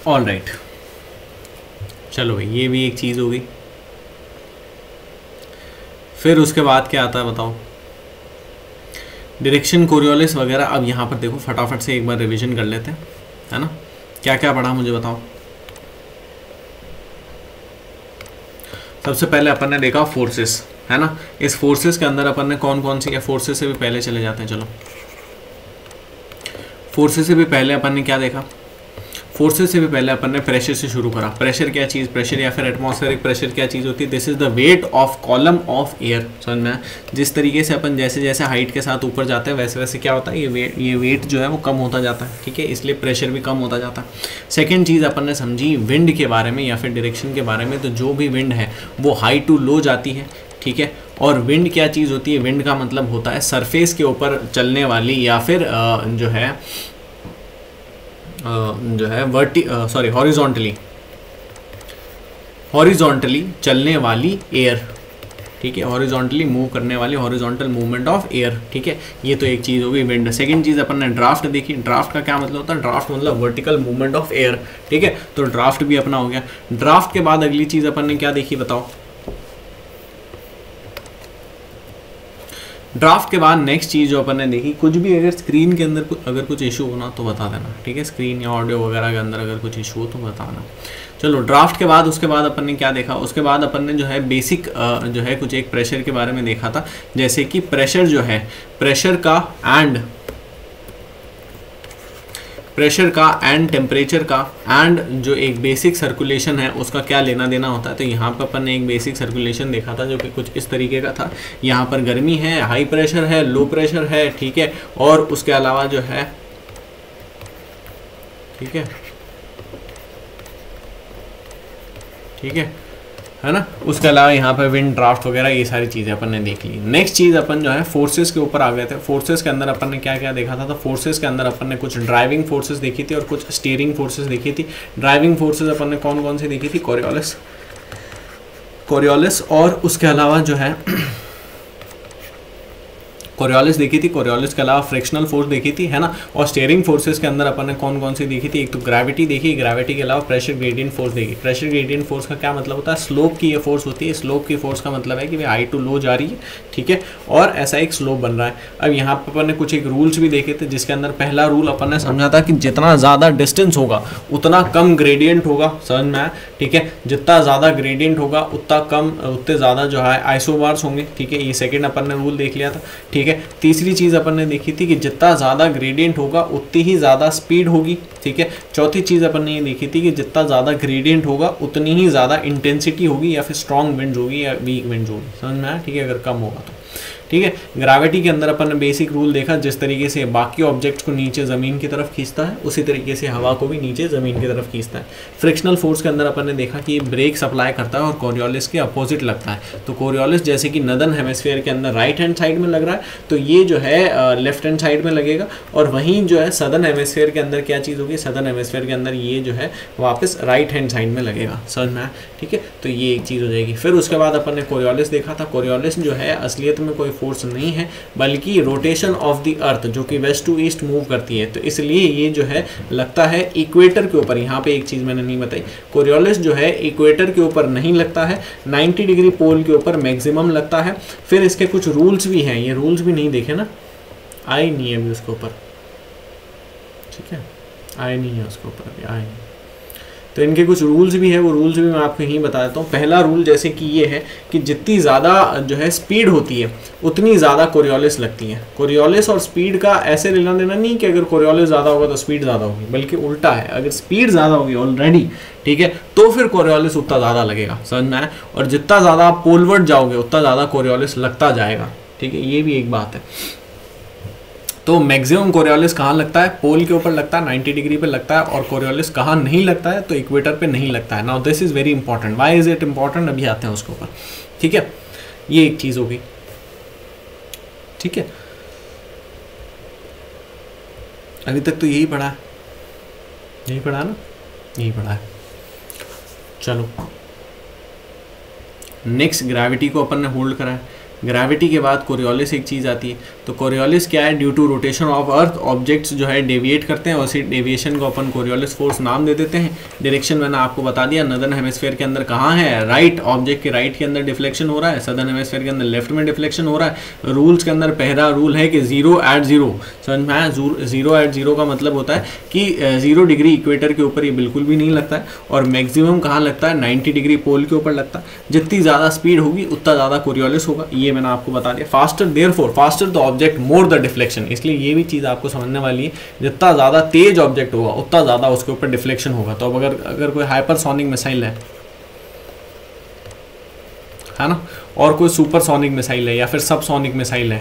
ऑल राइट, चलो भाई ये भी एक चीज़ हो गई। फिर उसके बाद क्या आता है बताओ? डायरेक्शन, कोरियोलिस वगैरह। अब यहाँ पर देखो फटाफट से एक बार रिवीजन कर लेते हैं, है ना। क्या क्या पढ़ा मुझे बताओ। सबसे पहले अपन ने देखा फोर्सेस, है ना। इस फोर्सेस के अंदर अपन ने कौन कौन सी, या फोर्सेस से भी पहले चले जाते हैं, चलो फोर्सेस से भी पहले अपन ने क्या देखा। फोर्सेस से भी पहले अपन ने प्रेशर से शुरू करा। प्रेशर क्या चीज़, प्रेशर या फिर एटमॉस्फेरिक प्रेशर क्या चीज़ होती है, this is the weight of column of air. समझ में, जिस तरीके से अपन जैसे जैसे हाइट के साथ ऊपर जाते हैं वैसे वैसे क्या होता है, ये वेट जो है वो कम होता जाता है, ठीक है, इसलिए प्रेशर भी कम होता जाता है। सेकेंड चीज़ अपन ने समझी विंड के बारे में या फिर डायरेक्शन के बारे में, तो जो भी विंड है वो हाई टू लो जाती है, ठीक है। और विंड क्या चीज़ होती है, विंड का मतलब होता है सरफेस के ऊपर चलने वाली या फिर जो है हॉरिजॉन्टली चलने वाली एयर, ठीक है, हॉरिजॉन्टली मूव करने वाली, हॉरिजॉन्टल मूवमेंट ऑफ एयर, ठीक है। ये तो एक चीज़ हो गई विंड। सेकंड चीज़ अपन ने ड्राफ्ट देखी। ड्राफ्ट का क्या मतलब होता है, ड्राफ्ट मतलब वर्टिकल मूवमेंट ऑफ एयर, ठीक है, तो ड्राफ्ट भी अपना हो गया। ड्राफ्ट के बाद अगली चीज़ अपन ने क्या देखी बताओ। ड्राफ्ट के बाद नेक्स्ट चीज़ जो अपन ने देखी, कुछ भी अगर स्क्रीन के अंदर अगर कुछ इशू होना तो बता देना, ठीक है, स्क्रीन या ऑडियो वगैरह के अंदर अगर कुछ इशू हो तो बताना। चलो ड्राफ्ट के बाद उसके बाद अपन ने क्या देखा, उसके बाद अपन ने जो है बेसिक जो है कुछ एक प्रेशर के बारे में देखा था, जैसे कि प्रेशर जो है, प्रेशर का एंड टेम्परेचर का एंड जो एक बेसिक सर्कुलेशन है उसका क्या लेना देना होता है। तो यहाँ पर अपन ने एक बेसिक सर्कुलेशन देखा था जो कि कुछ इस तरीके का था। यहाँ पर गर्मी है, हाई प्रेशर है, लो प्रेशर है, ठीक है, और उसके अलावा जो है, ठीक है ना, उसके अलावा यहाँ पर विंड, ड्राफ्ट वगैरह ये सारी चीज़ें अपन ने देख ली। नेक्स्ट चीज़ अपन जो है फोर्सेस के ऊपर आ गए थे। फोर्सेस के अंदर अपन ने क्या क्या देखा था, तो फोर्सेस के अंदर अपन ने कुछ ड्राइविंग फोर्सेस देखी थी और कुछ स्टीयरिंग फोर्सेस देखी थी। ड्राइविंग फोर्सेस अपन ने कौन कौन सी देखी थी, कोरियोलिस और उसके अलावा जो है कोरियोलिस देखी थी, कोरियोलिस के अलावा फ्रिक्शनल फोर्स देखी थी, है ना। और स्टीयरिंग फोर्सेस के अंदर अपन ने कौन कौन सी देखी थी, एक तो ग्रेविटी देखी, ग्रेविटी के अलावा प्रेशर ग्रेडियंट फोर्स देखी। प्रेशर ग्रेडियंट फोर्स का क्या मतलब होता है, स्लोप की ये फोर्स होती है। स्लोप की फोर्स का मतलब है कि हाई टू लो जा रही है, ठीक है, और ऐसा एक स्लोप बन रहा है। अब यहाँ पर अपन ने कुछ एक रूल्स भी देखे थे, जिसके अंदर पहला रूल अपन ने समझा था कि जितना ज़्यादा डिस्टेंस होगा उतना कम ग्रेडियंट होगा, समझ में आया, ठीक है, जितना ज़्यादा ग्रेडियंट होगा उतने ज़्यादा जो है आइसोबार्स होंगे, ठीक है, ये सेकेंड अपन ने रूल देख लिया था, ठीक है। तीसरी चीज़ अपन ने देखी थी कि जितना ज़्यादा ग्रेडियंट होगा उतनी ही ज़्यादा स्पीड होगी, ठीक है। चौथी चीज़ अपन ने ये देखी थी कि जितना ज़्यादा ग्रेडियंट होगा उतनी ही ज़्यादा इंटेंसिटी होगी या फिर स्ट्रॉन्ग विंड होगी या वीक विंड होगी, समझ में आया, ठीक है, अगर कम होगा तो, ठीक है। ग्रेविटी के अंदर अपन ने बेसिक रूल देखा, जिस तरीके से बाकी ऑब्जेक्ट्स को नीचे ज़मीन की तरफ खींचता है उसी तरीके से हवा को भी नीचे ज़मीन की तरफ खींचता है। फ्रिक्शनल फोर्स के अंदर अपन ने देखा कि ये ब्रेक सप्लाई करता है और कोरियोलिस के अपोजिट लगता है। तो कोरियोलिस जैसे कि नदर्न हेमिस्फीयर के अंदर राइट हैंड साइड में लग रहा है, तो ये जो है लेफ्ट हैंड साइड में लगेगा, और वहीं जो है सदर्न हेमिस्फीयर के अंदर क्या चीज़ होगी, सदर्न हेमिस्फीयर के अंदर ये जो है वापस राइट हैंड साइड में लगेगा, समझ में आया, ठीक है। तो ये एक चीज़ हो जाएगी। फिर उसके बाद अपन ने कोरियोलिस देखा था। कोरियोलिस जो है असलियत में कोई फोर्स नहीं है, बल्कि रोटेशन ऑफ द अर्थ जो कि वेस्ट टू ईस्ट मूव करती है, तो इसलिए ये जो है लगता है इक्वेटर के ऊपर। यहाँ पे एक चीज़ मैंने नहीं बताई, कोरियोलिस जो है इक्वेटर के ऊपर नहीं लगता है, 90 डिग्री पोल के ऊपर मैक्सिमम लगता है। फिर इसके कुछ रूल्स भी हैं, ये रूल्स भी नहीं देखे ना, आए नहीं है अभी उसके ऊपर, ठीक है, आए नहीं है उसके ऊपर अभी, आए नहीं। तो इनके कुछ रूल्स भी है, वो रूल्स भी मैं आपको यहीं बता देता हूँ। पहला रूल जैसे कि ये है कि जितनी ज़्यादा जो है स्पीड होती है उतनी ज़्यादा कोरियोलिस लगती है। कोरियोलिस और स्पीड का ऐसे लेना देना नहीं कि अगर कोरियोलिस ज़्यादा होगा तो स्पीड ज़्यादा होगी, बल्कि उल्टा है, अगर स्पीड ज़्यादा होगी ऑलरेडी, ठीक है, तो फिर कोरियोलिस उतना ज़्यादा लगेगा, समझ में आया। और जितना ज़्यादा आप पोलवर्ड जाओगे उतना ज़्यादा कोरियोलिस लगता जाएगा, ठीक है, ये भी एक बात है। तो मैक्सिमम कोरियोलिस कहाँ लगता है, पोल के ऊपर लगता है, 90 डिग्री पे लगता है। और कोरियोलिस कहाँ नहीं लगता है, तो इक्वेटर पे नहीं लगता है। Now this is very important, why is it important, अभी आते हैं उसके ऊपर, ठीक है। ये एक चीज़ होगी, ठीक है। अभी तक तो यही पढ़ा है, यही पढ़ा ना, यही पढ़ा है। चलो नेक्स्ट ग्रेविटी को अपन ने होल्ड करा है। ग्रेविटी के बाद कोरियोलिस एक चीज़ आती है। तो कोरियोलिस क्या है, due to rotation of earth objects जो है डेविएट करते हैं, उसी डेविएशन को अपन कोरियोलिस फोर्स नाम दे देते हैं। डायरेक्शन मैंने आपको बता दिया, नदर्न हेमिस्फीयर के अंदर कहाँ है, राइट, ऑब्जेक्ट के राइट के अंदर डिफ्लेक्शन हो रहा है, सदर्न हेमिस्फीयर के अंदर लेफ्ट में डिफ्लेक्शन हो रहा है। रूल्स के अंदर पहला रूल है कि 0 at 0, समझ में आया, 0 at 0 का मतलब होता है कि 0 डिग्री इक्वेटर के ऊपर ये बिल्कुल भी नहीं लगता है, और मैक्सिमम कहाँ लगता है, 90 डिग्री पोल के ऊपर लगता है। जितनी ज़्यादा स्पीड होगी उतना ज़्यादा कोरियोलिस होगा, ये मैंने आपको बता दिया। Faster therefore faster the object more the deflection, इसलिए ये भी चीज़ आपको समझने वाली है, जितना ज़्यादा तेज ऑब्जेक्ट होगा उतना ज़्यादा उसके ऊपर डिफ्लेक्शन होगा। तो अब अगर कोई हाइपरसोनिक मिसाइल है ना, और कोई सुपरसोनिक मिसाइल है या फिर सबसोनिक मिसाइल है,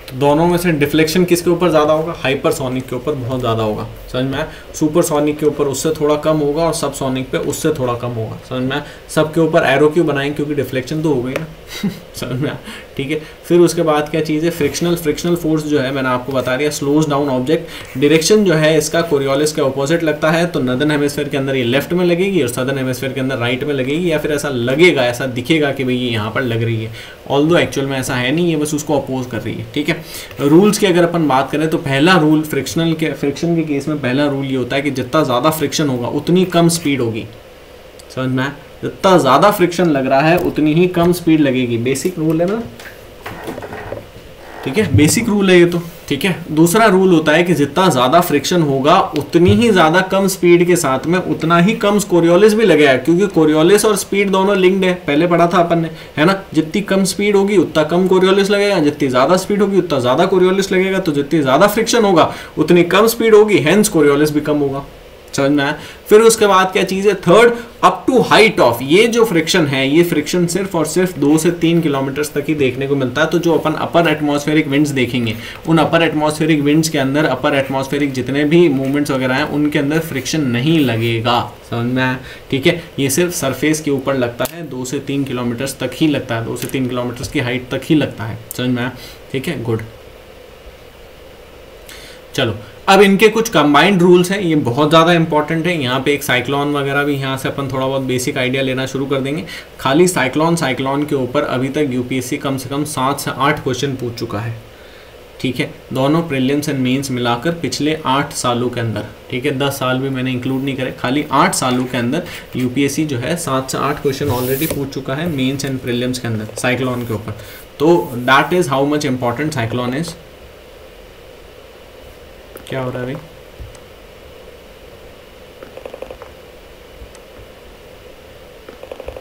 तो दोनों में से डिफ्लेक्शन किसके ऊपर ज़्यादा होगा, हाइपरसोनिक के ऊपर बहुत ज़्यादा होगा, समझ में आया। सुपरसोनिक के ऊपर उससे थोड़ा कम होगा और सबसोनिक पे उससे थोड़ा कम होगा, समझ में आया। सब के ऊपर एरो क्यों बनाएंगे, क्योंकि डिफ्लेक्शन तो हो गई ना समझ में आया, ठीक है। फिर उसके बाद क्या चीज़ है, फ्रिक्शनल फोर्स जो है मैंने आपको बता दिया, स्लोज डाउन ऑब्जेक्ट। डायरेक्शन जो है इसका कोरियोलिस के ऑपोजिट लगता है, तो नदर्न हेमिस्फीयर के अंदर ये लेफ्ट में लगेगी और सदर्न हेमिस्फीयर के अंदर राइट में लगेगी, या फिर ऐसा लगेगा, ऐसा दिखेगा कि भाई ये यहाँ पर लग रही है, ऑल्दो एक्चुअल में ऐसा है नहीं, ये बस उसको अपोज कर रही है, ठीक है। रूल्स की अगर अपन बात करें तो पहला रूल फ्रिक्शन के केस में पहला रूल ये होता है कि जितना ज़्यादा फ्रिक्शन होगा उतनी कम स्पीड होगी, समझ में, जितना ज़्यादा फ्रिक्शन लग रहा है उतनी ही कम स्पीड लगेगी। बेसिक रूल है ना, ठीक है, बेसिक रूल है ये तो, ठीक है। दूसरा रूल होता है कि जितना ज़्यादा फ्रिक्शन होगा उतनी ही ज़्यादा कम स्पीड के साथ में उतना ही कम कोरियोलिस भी लगेगा, क्योंकि कोरियोलिस और स्पीड दोनों लिंक्ड है, पहले पढ़ा था अपन ने, है ना। जितनी कम स्पीड होगी उतना कम कोरियोलिस लगेगा, जितनी ज़्यादा स्पीड होगी उतना ज़्यादा कोरियोलिस लगेगा, तो जितनी ज़्यादा फ्रिक्शन होगा उतनी कम स्पीड होगी, हेंस कोरियोलिस भी कम होगा, समझ में आया। फिर उसके बाद क्या चीज़ है, third, up to height of, ये जो फ्रिक्शन है, ये फ्रिक्शन सिर्फ और सिर्फ 2 से 3 किलोमीटर तक ही देखने को मिलता है। तो जो अपन अपर एटमॉस्फेरिक विंड्स देखेंगे, उन अपर एटमॉस्फेरिक विंड्स के अंदर, अपर एटमॉस्फेरिक जितने भी मूवमेंट्स वगैरह हैं उनके अंदर फ्रिक्शन नहीं लगेगा, समझ में आया, ठीक है। ये सिर्फ सरफेस के ऊपर लगता है, 2 से 3 किलोमीटर तक ही लगता है, 2 से 3 किलोमीटर की हाइट तक ही लगता है, समझ में आया, ठीक है, गुड। चलो अब इनके कुछ कंबाइंड रूल्स हैं, ये बहुत ज़्यादा इंपॉर्टेंट है। यहाँ पे एक साइक्लोन वगैरह भी, यहाँ से अपन थोड़ा बहुत बेसिक आइडिया लेना शुरू कर देंगे। खाली साइक्लोन के ऊपर अभी तक यूपीएससी कम से कम 7 से 8 क्वेश्चन पूछ चुका है, ठीक है, दोनों प्रीलिम्स एंड मेंस मिलाकर पिछले 8 सालों के अंदर, ठीक है, 10 साल भी मैंने इंक्लूड नहीं करे, खाली 8 सालों के अंदर यूपीएससी जो है 7 से 8 क्वेश्चन ऑलरेडी पूछ चुका है मेंस एंड प्रीलिम्स के अंदर साइक्लोन के ऊपर। तो that is how much important cyclone is. क्या हो रहा है भाई?